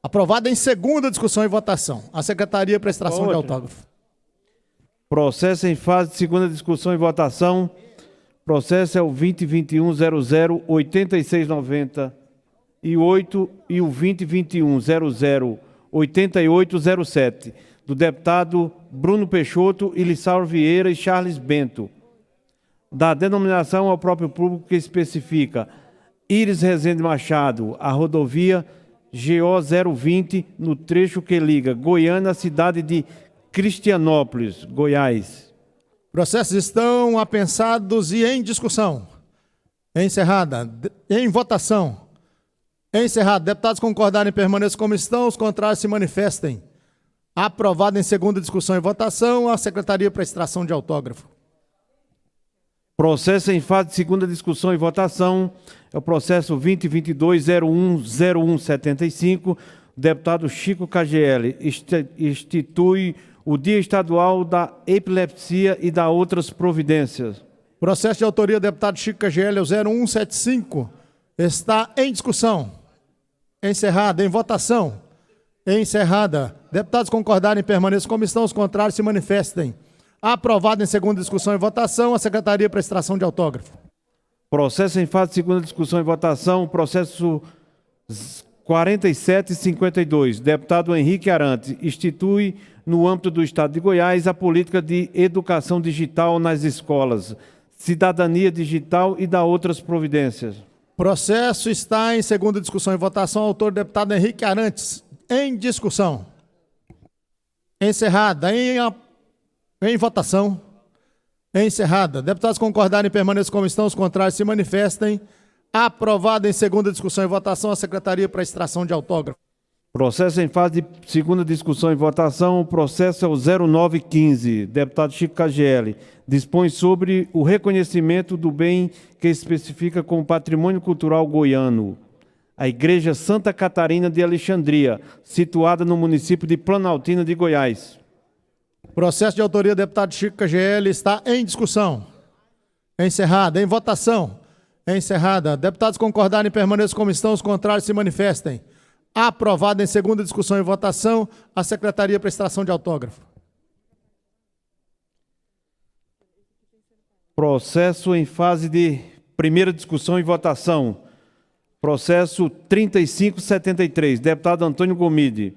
Aprovada em segunda discussão e votação. A Secretaria para Extração de Autógrafo. Processo em fase de segunda discussão e votação. Processo é o 2021-00-8698 e o 2021-00-8807, do deputado Bruno Peixoto, Elissauro Vieira e Charles Bento. Da denominação ao próprio público que especifica Íris Rezende Machado, a rodovia GO 020, no trecho que liga Goiânia à cidade de Cristianópolis, Goiás. Processos estão apensados e em discussão. Encerrada. Em votação. Encerrado. Deputados concordarem, permaneçam como estão, os contrários se manifestem. Aprovado em segunda discussão e votação, a Secretaria para Extração de Autógrafo. Processo em fase de segunda discussão e votação, é o processo 2022-010175, deputado Chico Caggieli, institui o Dia Estadual da Epilepsia e da outras providências. Processo de autoria do deputado Chico Caggieli, o 0175, está em discussão. Encerrada. Em votação. Encerrada. Deputados concordarem, permaneçam como estão, os contrários se manifestem. Aprovado em segunda discussão e votação, a Secretaria para Extração de Autógrafo. Processo em fase de segunda discussão e votação, processo 4752, deputado Henrique Arantes, institui no âmbito do Estado de Goiás a política de educação digital nas escolas, cidadania digital e da outras providências. Processo está em segunda discussão e votação, autor deputado Henrique Arantes, em discussão. Encerrada. Em votação. Encerrada. Deputados concordarem, permaneçam como estão, os contrários se manifestem. Aprovada em segunda discussão e votação, a Secretaria para Extração de Autógrafo. Processo em fase de segunda discussão e votação, o processo é o 0915, deputado Chico Caggieli, dispõe sobre o reconhecimento do bem que especifica como patrimônio cultural goiano, a Igreja Santa Catarina de Alexandria, situada no município de Planaltina de Goiás. Processo de autoria do deputado Chico KGL está em discussão. Encerrada. Em votação. Encerrada. Deputados concordarem, permaneçam como estão, os contrários se manifestem. Aprovada em segunda discussão e votação, a Secretaria para extração de autógrafo. Processo em fase de primeira discussão e votação. Processo 3573, deputado Antônio Gomide.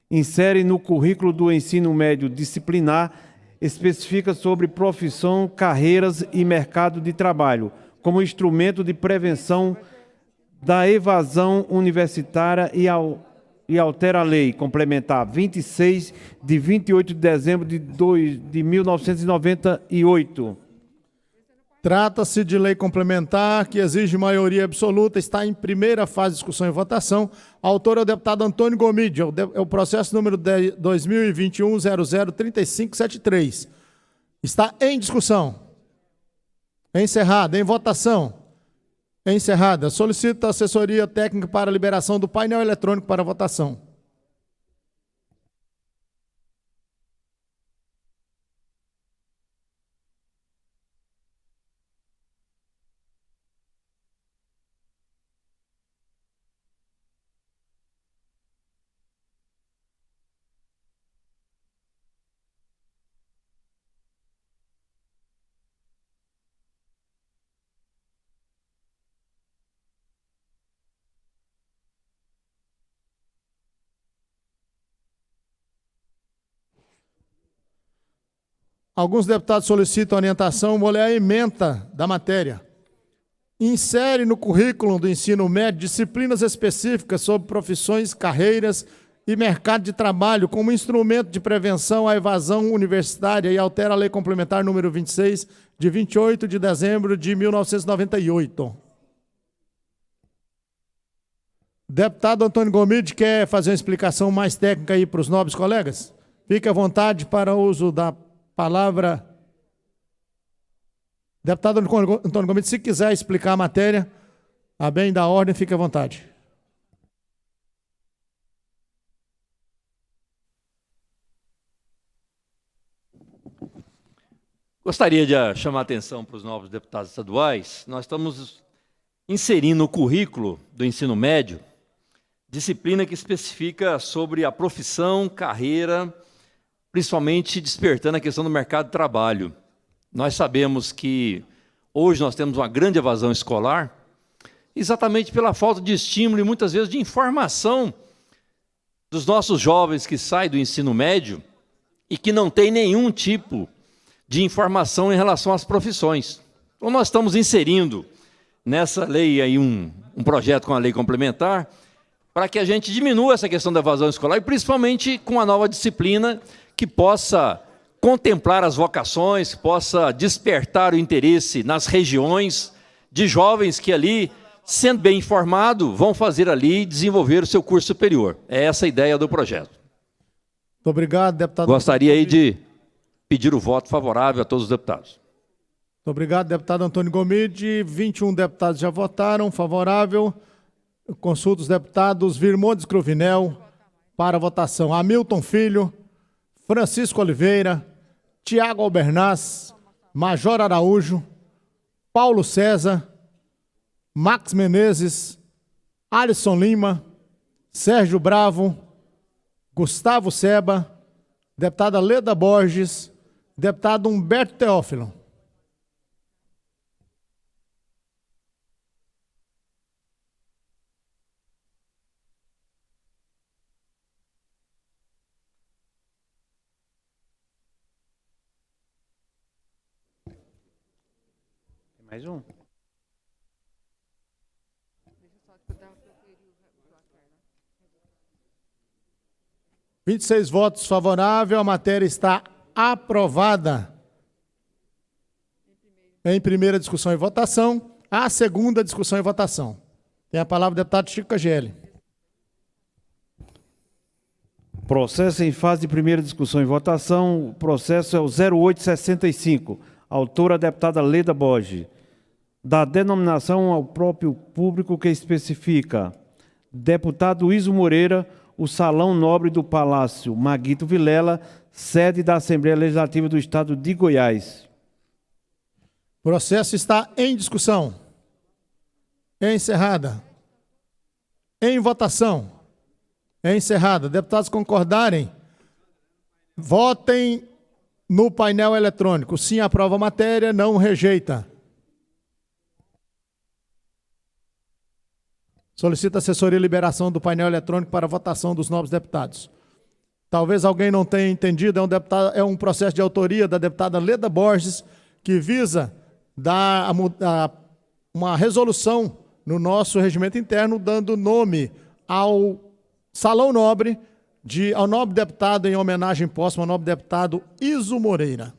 Insere no currículo do ensino médio disciplinar, especifica sobre profissão, carreiras e mercado de trabalho, como instrumento de prevenção da evasão universitária e altera a lei complementar 26, de 28 de dezembro de 1998. Trata-se de lei complementar que exige maioria absoluta, está em primeira fase de discussão e votação. Autor é o deputado Antônio Gomide, é o processo número 2021-003573. Está em discussão. Encerrada. Em votação. Encerrada. Solicito a assessoria técnica para a liberação do painel eletrônico para votação. Alguns deputados solicitam orientação, vou ler a ementa da matéria. Insere no currículo do ensino médio disciplinas específicas sobre profissões, carreiras e mercado de trabalho como instrumento de prevenção à evasão universitária e altera a lei complementar número 26, de 28 de dezembro de 1998. Deputado Antônio Gomide quer fazer uma explicação mais técnica aí para os nobres colegas? Fique à vontade para o uso da palavra. Deputado Antônio Gomide, se quiser explicar a matéria, a bem da ordem, fique à vontade. Gostaria de chamar a atenção para os novos deputados estaduais. Nós estamos inserindo no currículo do ensino médio disciplina que especifica sobre a profissão, carreira, principalmente despertando a questão do mercado de trabalho. Nós sabemos que hoje nós temos uma grande evasão escolar, exatamente pela falta de estímulo e muitas vezes de informação dos nossos jovens que saem do ensino médio e que não tem nenhum tipo de informação em relação às profissões. Então nós estamos inserindo nessa lei aí um projeto com a lei complementar para que a gente diminua essa questão da evasão escolar e principalmente com a nova disciplina que possa contemplar as vocações, que possa despertar o interesse nas regiões de jovens que ali, sendo bem informados, vão fazer ali desenvolver o seu curso superior. É essa a ideia do projeto. Muito obrigado, deputado. Gostaria aí de pedir o voto favorável a todos os deputados. Muito obrigado, deputado Antônio Gomide. 21 deputados já votaram favorável. Consulto os deputados Virmondes Cruvinel para votação. Hamilton Filho, Francisco Oliveira, Tiago Albernaz, Major Araújo, Paulo César, Max Menezes, Alisson Lima, Sérgio Bravo, Gustavo Seba, deputada Leda Borges, deputado Humberto Teófilo. Mais um. Vinte e 26 votos favoráveis, a matéria está aprovada. Em primeira discussão e votação, a segunda discussão e votação. Tem a palavra o deputado Chico KGL. Processo em fase de primeira discussão e votação. O processo é o 0865. Autora a deputada Leda Borges. Da denominação ao próprio público que especifica Deputado Iso Moreira, o Salão Nobre do Palácio Maguito Vilela, sede da Assembleia Legislativa do Estado de Goiás. Processo está em discussão. Encerrada. Em votação. Encerrada. Deputados concordarem, votem no painel eletrônico. Sim, aprova a matéria, não rejeita. Solicita assessoria e liberação do painel eletrônico para votação dos novos deputados. Talvez alguém não tenha entendido, é um processo de autoria da deputada Leda Borges, que visa dar uma resolução no nosso regimento interno, dando nome ao Salão Nobre, ao nobre deputado, em homenagem póstuma ao nobre deputado Iso Moreira.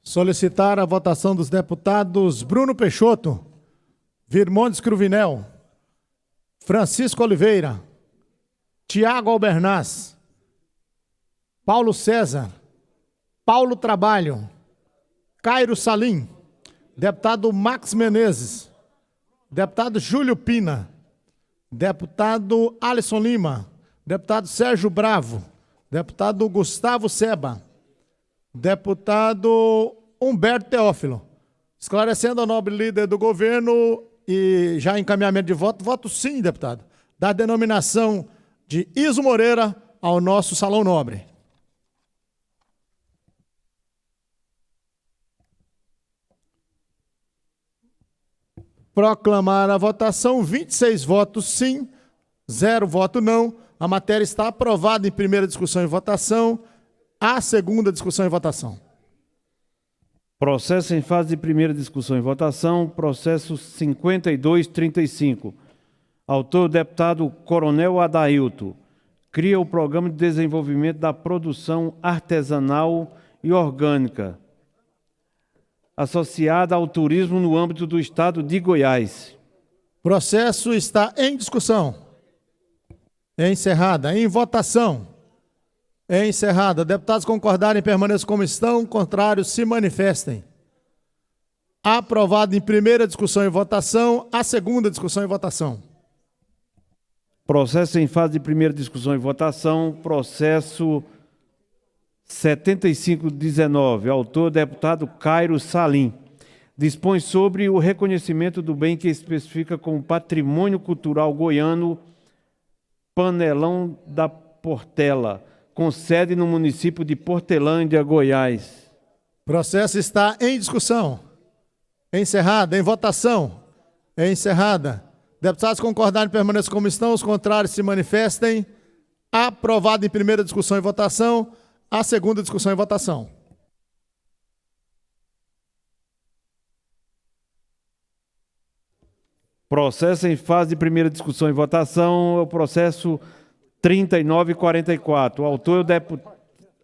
Solicitar a votação dos deputados Bruno Peixoto, Virmondes Cruvinel, Francisco Oliveira, Tiago Albernaz, Paulo César, Paulo Trabalho, Cairo Salim, deputado Max Menezes, deputado Júlio Pina, deputado Alisson Lima, deputado Sérgio Bravo, deputado Gustavo Seba, deputado Humberto Teófilo. Esclarecendo ao nobre líder do governo e já encaminhamento de voto, voto sim, deputado, da denominação de Iso Moreira ao nosso Salão Nobre. Proclamar a votação, 26 votos sim, 0 voto não. A matéria está aprovada em primeira discussão e votação. A segunda discussão e votação. Processo em fase de primeira discussão e votação, processo 5235. Autor, o deputado Coronel Adailto. Cria o Programa de Desenvolvimento da Produção Artesanal e Orgânica, associada ao turismo no âmbito do Estado de Goiás. Processo está em discussão. Encerrada. Em votação. Encerrada. Deputados concordarem, permaneçam como estão. Contrários, se manifestem. Aprovado em primeira discussão e votação. A segunda discussão e votação. Processo em fase de primeira discussão e votação. Processo 7519. Autor, deputado Cairo Salim. Dispõe sobre o reconhecimento do bem que especifica como patrimônio cultural goiano Panelão da Portela, com sede no município de Portelândia, Goiás. Processo está em discussão. Encerrada. Em votação. Encerrada. Deputados concordarem, permaneçam como estão. Os contrários, se manifestem. Aprovado em primeira discussão e votação. A segunda discussão e votação. Processo em fase de primeira discussão e votação, é o processo 3944.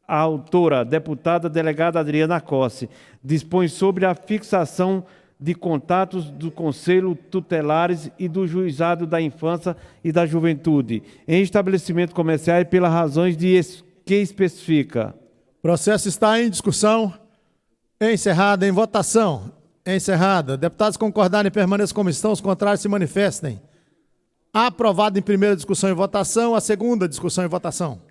A autora, deputada delegada Adriana Cosse, dispõe sobre a fixação de contatos do Conselho Tutelares e do Juizado da Infância e da Juventude em estabelecimentos comerciais pelas razões que especifica. Processo está em discussão. Encerrada. Em votação. Encerrada. Deputados concordarem, permaneçam como estão. Os contrários, se manifestem. Aprovado em primeira discussão e votação. A segunda discussão e votação.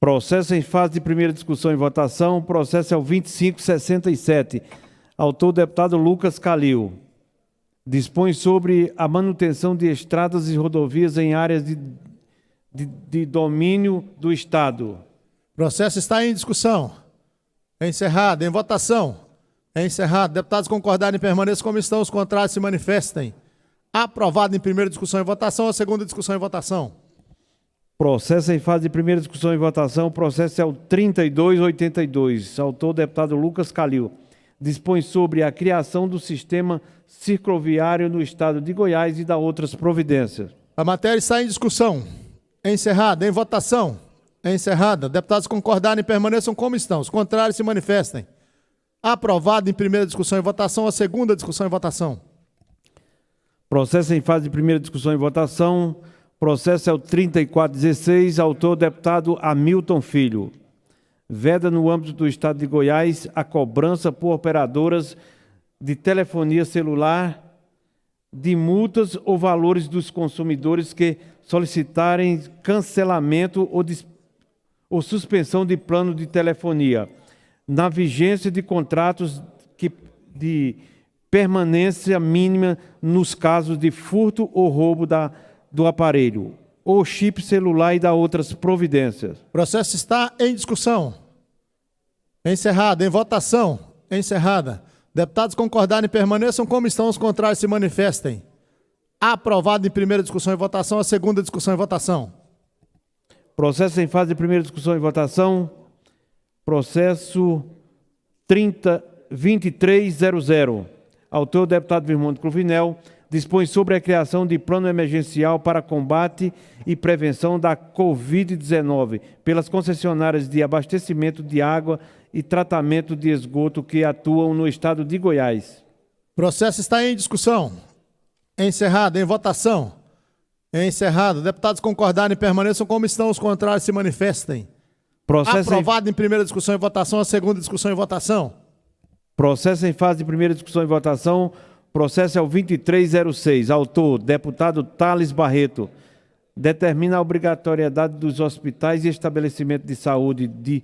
Processo em fase de primeira discussão e votação. O processo é o 2567. Autor, deputado Lucas Calil. Dispõe sobre a manutenção de estradas e rodovias em áreas de domínio do Estado. Processo está em discussão. Encerrado. Em votação. Encerrado. Deputados concordarem, permaneçam como estão. Os contrários se manifestem. Aprovado em primeira discussão e votação. A segunda discussão e votação. Processo em fase de primeira discussão e votação. O processo é o 3282. Autor, deputado Lucas Calil. Dispõe sobre a criação do sistema cicloviário no estado de Goiás e dá outras providências. A matéria está em discussão. Encerrada. Em votação. Encerrada. Deputados concordarem, permaneçam como estão. Os contrários se manifestem. Aprovado em primeira discussão e votação. A segunda discussão e votação. Processo em fase de primeira discussão e votação. Processo é o 3416. Autor, deputado Hamilton Filho. Veda no âmbito do estado de Goiás a cobrança por operadoras de telefonia celular de multas ou valores dos consumidores que solicitarem cancelamento ou suspensão de plano de telefonia, na vigência de contratos de permanência mínima nos casos de furto ou roubo do aparelho, ou chip celular e da outras providências. O processo está em discussão. Encerrado. Em votação. Encerrada. Deputados concordarem, permaneçam como estão. Os contrários se manifestem. Aprovado em primeira discussão e votação. A segunda discussão e votação. Processo em fase de primeira discussão e votação. Processo 2300. Autor, deputado Virmonte Cruvinel. Dispõe sobre a criação de plano emergencial para combate e prevenção da Covid-19 pelas concessionárias de abastecimento de água e tratamento de esgoto que atuam no estado de Goiás. O processo está em discussão. Encerrado. Em votação. Encerrado. Deputados concordarem, permaneçam como estão. Os contrários se manifestem. Processo aprovado em primeira discussão e votação. A segunda discussão e votação. Processo em fase de primeira discussão e votação. Processo é o 2306. Autor, deputado Thales Barreto. Determina a obrigatoriedade dos hospitais e estabelecimentos de saúde de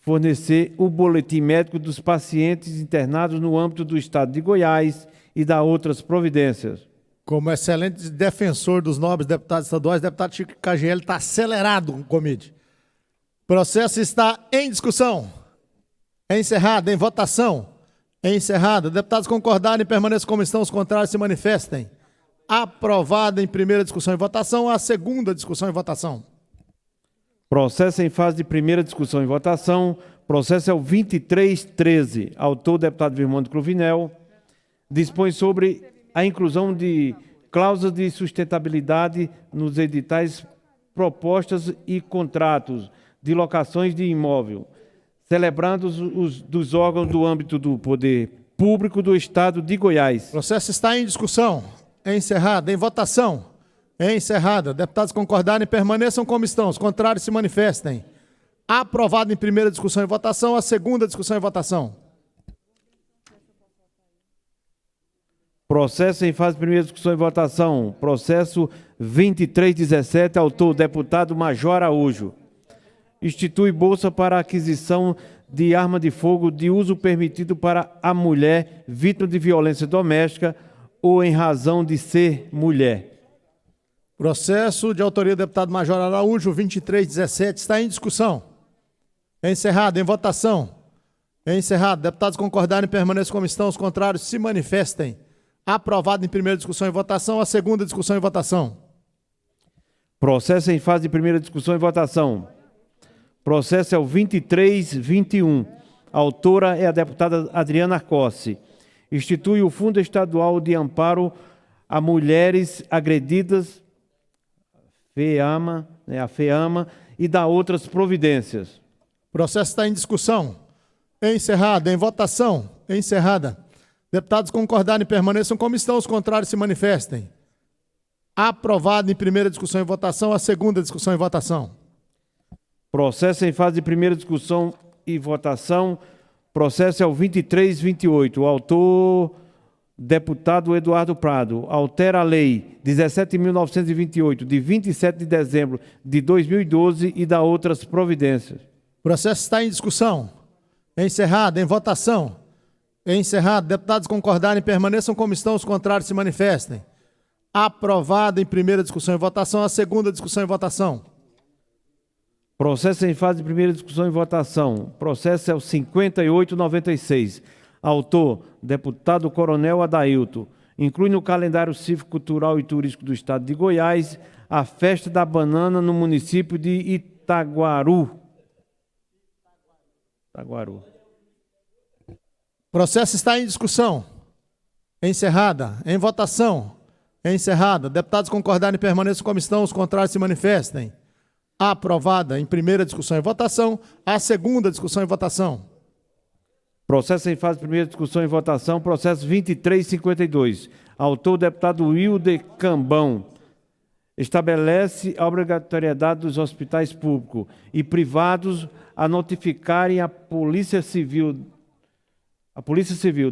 fornecer o boletim médico dos pacientes internados no âmbito do estado de Goiás e dá outras providências. Como excelente defensor dos nobres deputados estaduais, o deputado Chico KGL está acelerado com o comídio. Processo está em discussão. Encerrado. Em votação. Encerrado. Deputados concordarem, permaneçam como estão. Os contrários se manifestem. Aprovado em primeira discussão e votação. A segunda discussão e votação. Processo em fase de primeira discussão e votação. Processo é o 2313. Autor, deputado Virmonte Cruvinel. Dispõe sobre a inclusão de cláusulas de sustentabilidade nos editais, propostas e contratos de locações de imóvel, celebrando dos órgãos do âmbito do poder público do estado de Goiás. O processo está em discussão. Encerrado. Em votação. Encerrada. Deputados concordarem, permaneçam como estão. Os contrários se manifestem. Aprovado em primeira discussão e votação. A segunda discussão e votação. Processo em fase de primeira discussão e votação. Processo 2317. Autor, deputado Major Araújo. Institui bolsa para aquisição de arma de fogo de uso permitido para a mulher vítima de violência doméstica ou em razão de ser mulher. Processo de autoria do deputado Major Araújo, 2317, está em discussão. Encerrado. Em votação. Encerrado. Deputados concordarem, permaneçam como estão. Os contrários se manifestem. Aprovado em primeira discussão e votação. A segunda discussão e votação. Processo em fase de primeira discussão e votação. Processo é o 2321. Autora é a deputada Adriana Arcossi. Institui o Fundo Estadual de Amparo a Mulheres Agredidas, a FEAMA, e dá outras providências. O processo está em discussão. Encerrado. Em votação. Encerrada. Deputados concordarem, permaneçam como estão. Os contrários se manifestem. Aprovado em primeira discussão e votação. A segunda discussão e votação. Processo em fase de primeira discussão e votação. Processo é o 2328. O autor, deputado Eduardo Prado. Altera a lei 17.928, de 27 de dezembro de 2012 e dá outras providências. O processo está em discussão. Encerrado. Em votação. Encerrado. Deputados concordarem, permaneçam como estão. Os contrários se manifestem. Aprovado em primeira discussão e votação. A segunda discussão e votação. Processo em fase de primeira discussão e votação. Processo é o 5896. Autor, deputado Coronel Adailto. Inclui no calendário cívico, cultural e turístico do estado de Goiás a Festa da Banana no município de Itaguaru. Processo está em discussão. Encerrada. Em votação. Encerrada. Deputados concordarem permaneçam como estão, os contrários se manifestem. Aprovada em primeira discussão e votação. A segunda discussão e votação. Processo em fase de primeira discussão e votação, processo 2352. Autor, deputado Wilder Cambão. Estabelece a obrigatoriedade dos hospitais públicos e privados a notificarem a Polícia Civil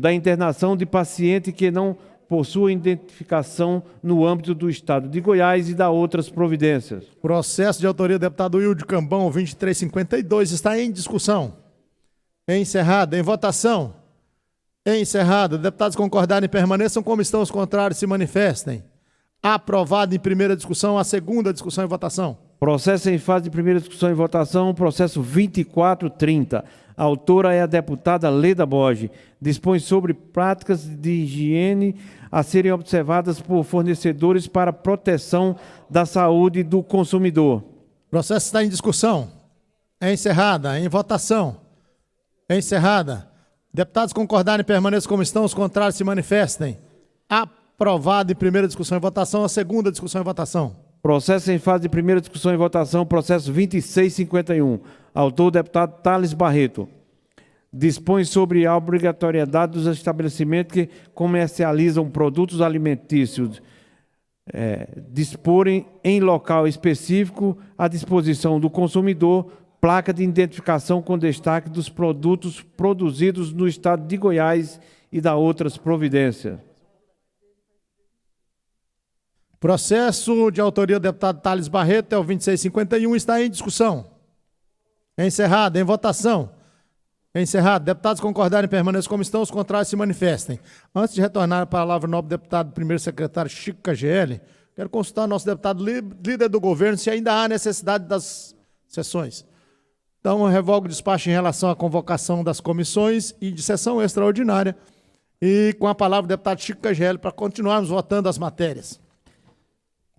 da internação de paciente que não possua identificação no âmbito do Estado de Goiás e da outras providências. Processo de autoria do deputado Wilder Cambão, 2352, está em discussão. Encerrada. Em votação. Encerrada. Deputados concordarem permaneçam como estão, os contrários se manifestem. Aprovado em primeira discussão, a segunda discussão e votação. Processo em fase de primeira discussão e votação, processo 2430. A autora é a deputada Leda Borges. Dispõe sobre práticas de higiene a serem observadas por fornecedores para proteção da saúde do consumidor. Processo está em discussão. Encerrada. Em votação. Encerrada. Deputados concordarem permaneçam como estão, os contrários se manifestem. Aprovado em primeira discussão e votação, a segunda discussão e votação. Processo em fase de primeira discussão e votação, processo 2651. Autor, deputado Thales Barreto. Dispõe sobre a obrigatoriedade dos estabelecimentos que comercializam produtos alimentícios disporem em local específico à disposição do consumidor placa de identificação com destaque dos produtos produzidos no estado de Goiás e da outras providências. Processo de autoria do deputado Thales Barreto, é o 2651, está em discussão. Encerrado. Em votação. Encerrado. Deputados concordarem permaneçam como estão, os contrários se manifestem. Antes de retornar a palavra ao nobre deputado, primeiro secretário Chico KGL, quero consultar o nosso deputado líder do governo se ainda há necessidade das sessões. Então, eu revogo o despacho em relação à convocação das comissões e de sessão extraordinária. E com a palavra o deputado Chico KGL para continuarmos votando as matérias.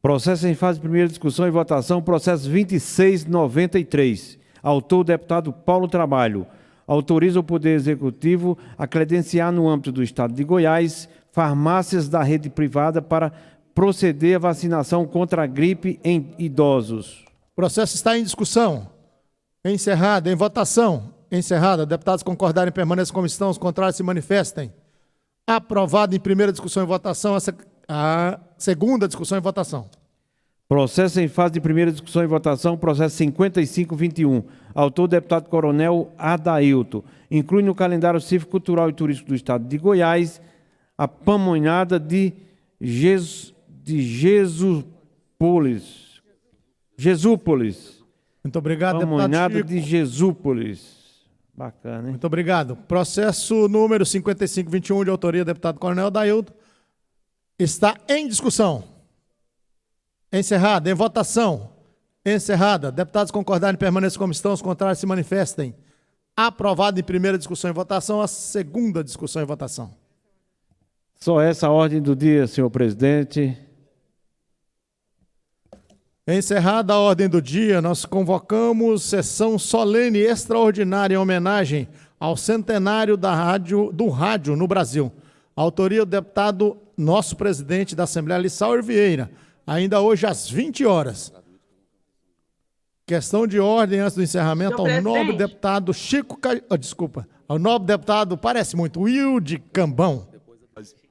Processo em fase de primeira discussão e votação, processo 2693. Autor, deputado Paulo Trabalho. Autoriza o Poder Executivo a credenciar no âmbito do Estado de Goiás farmácias da rede privada para proceder à vacinação contra a gripe em idosos. O processo está em discussão. Encerrada. Em votação. Encerrada. Deputados concordarem permaneçam como estão, os contrários se manifestem. Aprovado em primeira discussão e votação, a segunda discussão e votação. Processo em fase de primeira discussão e votação, processo 5521. Autor, deputado Coronel Adailto. Inclui no calendário cívico, cultural e turístico do estado de Goiás a pamonhada de Jesúpolis. Muito obrigado, pamonhada deputado Chico. de Jesúpolis. Bacana, hein? Muito obrigado. Processo número 5521, de autoria do deputado Coronel Adailto, está em discussão. Encerrada. Em votação. Encerrada. Deputados concordarem permaneçam como estão, os contrários se manifestem. Aprovado em primeira discussão e votação, a segunda discussão e votação. Só essa a ordem do dia, senhor presidente. Encerrada a ordem do dia, nós convocamos sessão solene extraordinária em homenagem ao centenário do rádio no Brasil. Autoria do deputado, nosso presidente da Assembleia, Lissauer Vieira, ainda hoje às 20 horas. Questão de ordem antes do encerramento ao nobre deputado ao nobre deputado, parece muito, Wilder Cambão.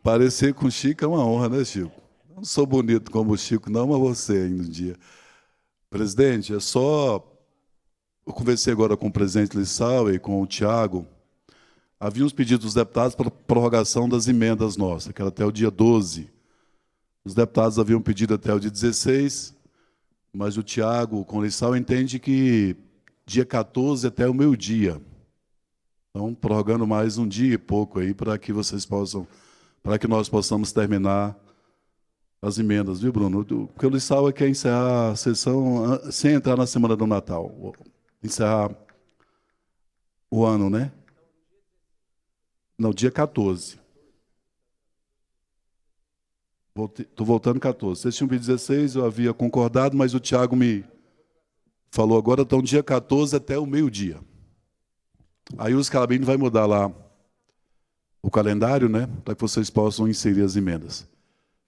Parecer com o Chico é uma honra, né, Chico? Não sou bonito como o Chico, não, mas você ainda um dia. Presidente, eu conversei agora com o presidente Lissauer e com o Tiago. Havia uns pedidos dos deputados para prorrogação das emendas nossas, que era até o dia 12. Os deputados haviam pedido até o dia 16, mas o Tiago, com o Lissauer, entende que dia 14 até o meio-dia. Então, prorrogando mais um dia e pouco aí para que nós possamos terminar as emendas, viu, Bruno? Porque o Lissauer quer encerrar a sessão sem entrar na semana do Natal. Encerrar o ano, né? Não, dia 14. Estou voltando 14. Vocês tinham pedido 16, eu havia concordado, mas o Tiago me falou agora, então dia 14 até o meio-dia. Aí o Scalabrini vai mudar lá o calendário, né, para que vocês possam inserir as emendas.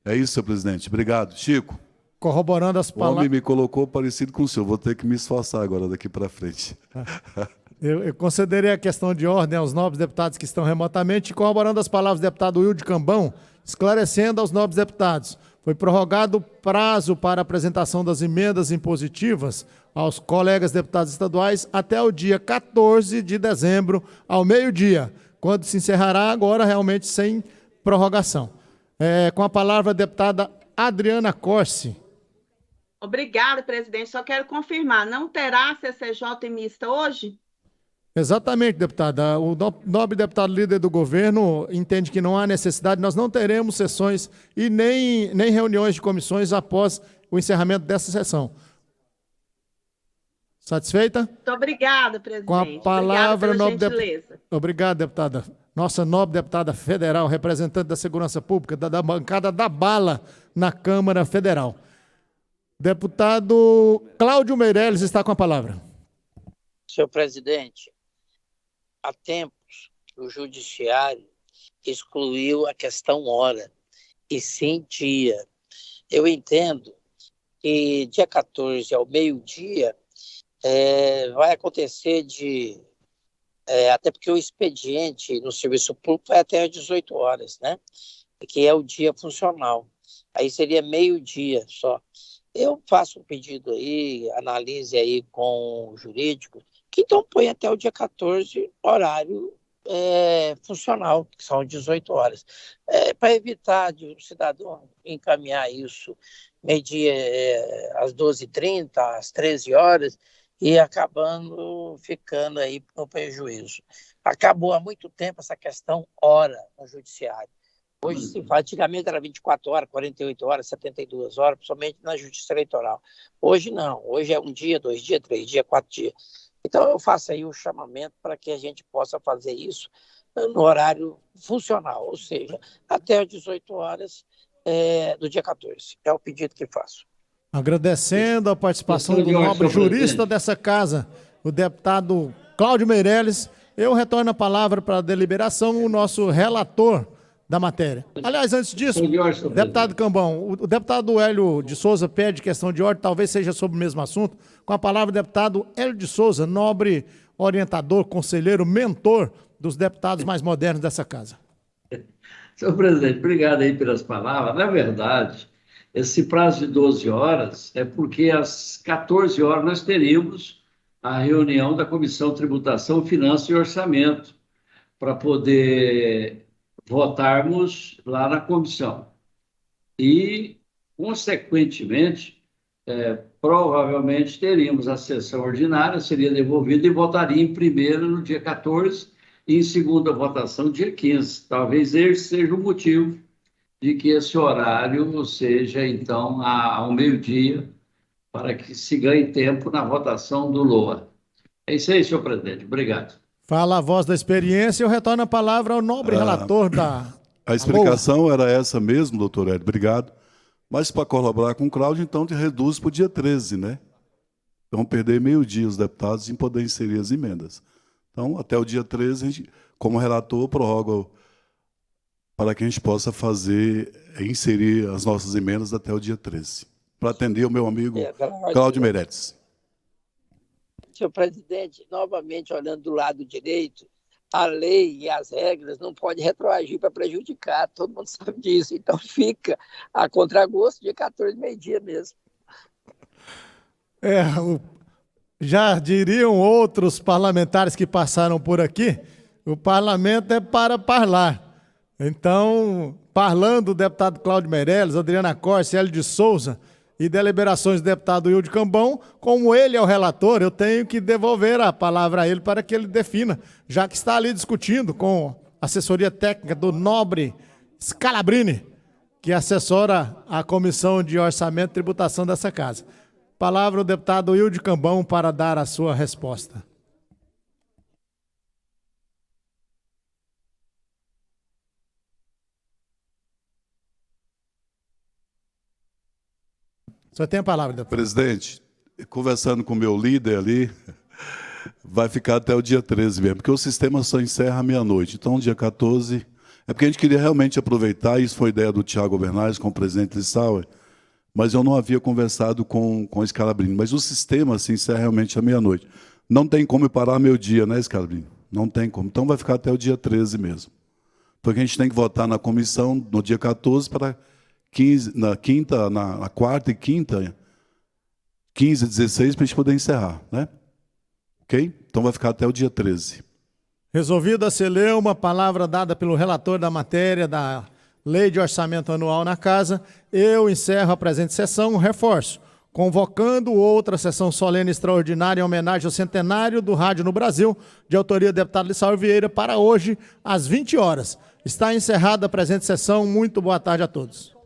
É isso, senhor presidente. Obrigado. Chico. Corroborando as O homem palavras. me colocou parecido com o senhor. Vou ter que me esforçar agora daqui para frente. Eu concederei a questão de ordem aos nobres deputados que estão remotamente, corroborando as palavras do deputado Wilde Cambão, esclarecendo aos nobres deputados. Foi prorrogado o prazo para apresentação das emendas impositivas aos colegas deputados estaduais até o dia 14 de dezembro, ao meio-dia, quando se encerrará agora realmente sem prorrogação. Com a palavra a deputada Adriana Corsi. Obrigada, presidente. Só quero confirmar, não terá CCJ mista hoje? Exatamente, deputada. O nobre deputado líder do governo entende que não há necessidade, nós não teremos sessões e nem reuniões de comissões após o encerramento dessa sessão. Satisfeita? Muito obrigada, presidente. Com a palavra, obrigada pela gentileza. Obrigado, deputada. Nossa nobre deputada federal, representante da Segurança Pública, da bancada da bala na Câmara Federal. Deputado Cláudio Meirelles está com a palavra. Senhor presidente, há tempos o judiciário excluiu a questão hora, e sim dia. Eu entendo que dia 14 ao meio-dia vai acontecer até porque o expediente no serviço público vai até às 18 horas, né? Que é o dia funcional. Aí seria meio-dia só. Eu faço um pedido aí, analise aí com o jurídico, que então põe até o dia 14 horário funcional, que são 18 horas. Para evitar de o cidadão encaminhar isso meio-dia às 12h30, às 13 horas, e acabando ficando aí no prejuízo. Acabou há muito tempo essa questão hora no judiciário. Hoje se faz, antigamente era 24 horas, 48 horas, 72 horas, principalmente na justiça eleitoral. Hoje não, hoje é 1 dia, 2 dias, 3 dias, 4 dias. Então eu faço aí o chamamento para que a gente possa fazer isso no horário funcional, ou seja, até às 18 horas do dia 14. É o pedido que faço. Agradecendo a participação do nobre jurista dessa casa, o deputado Cláudio Meirelles, eu retorno a palavra para a deliberação o nosso relator da matéria. Aliás, antes disso, deputado Cambão, o deputado Hélio de Souza pede questão de ordem, talvez seja sobre o mesmo assunto, com a palavra o deputado Hélio de Souza, nobre orientador, conselheiro, mentor dos deputados mais modernos dessa casa. Senhor presidente, obrigado aí pelas palavras. Na verdade, esse prazo de 12 horas é porque às 14 horas nós teríamos a reunião da Comissão Tributação, Finanças e Orçamento, para poder votarmos lá na comissão. E, consequentemente, provavelmente teríamos a sessão ordinária, seria devolvida e votaria em primeiro no dia 14 e em segunda votação dia 15. Talvez esse seja o motivo de que esse horário seja, então, ao meio-dia, para que se ganhe tempo na votação do LOA. É isso aí, senhor presidente. Obrigado. Fala a voz da experiência, eu retorno a palavra ao nobre relator da... A explicação era essa mesmo, doutor Hélio, obrigado. Mas para colaborar com o Cláudio, então, te reduz para o dia 13, né? Então, perder meio-dia os deputados em poder inserir as emendas. Então, até o dia 13, a gente, como relator, prorroga para que a gente possa inserir as nossas emendas até o dia 13. Para atender o meu amigo Cláudio Meirelles. Senhor presidente, novamente olhando do lado direito, a lei e as regras não podem retroagir para prejudicar, todo mundo sabe disso, então fica a contragosto dia 14, meio-dia mesmo. Já diriam outros parlamentares que passaram por aqui, o parlamento é para parlar. Então, parlando o deputado Cláudio Meirelles, Adriana Corsi, Hélio de Souza e deliberações do deputado Wilde Cambão, como ele é o relator, eu tenho que devolver a palavra a ele para que ele defina, já que está ali discutindo com a assessoria técnica do nobre Scalabrini, que assessora a Comissão de Orçamento e Tributação dessa casa. Palavra o deputado Wilde Cambão para dar a sua resposta. O senhor tem a palavra, deputado. Presidente, conversando com o meu líder ali, vai ficar até o dia 13 mesmo, porque o sistema só encerra à meia-noite. Então, dia 14... É porque a gente queria realmente aproveitar, isso foi ideia do Tiago Bernardes com o presidente Lissauer, mas eu não havia conversado com o Scalabrini. Mas o sistema se encerra realmente à meia-noite. Não tem como parar meu dia, né, Scalabrini? Não tem como. Então vai ficar até o dia 13 mesmo. Porque a gente tem que votar na comissão no dia 14 para 15, na quarta e quinta, 15 e 16, para a gente poder encerrar, né? Ok? Então vai ficar até o dia 13. Resolvido a se ler uma palavra dada pelo relator da matéria da Lei de Orçamento Anual na Casa, eu encerro a presente sessão, reforço, convocando outra sessão solene extraordinária em homenagem ao centenário do rádio no Brasil, de autoria do deputado Lissauer Vieira, para hoje, às 20 horas. Está encerrada a presente sessão. Muito boa tarde a todos.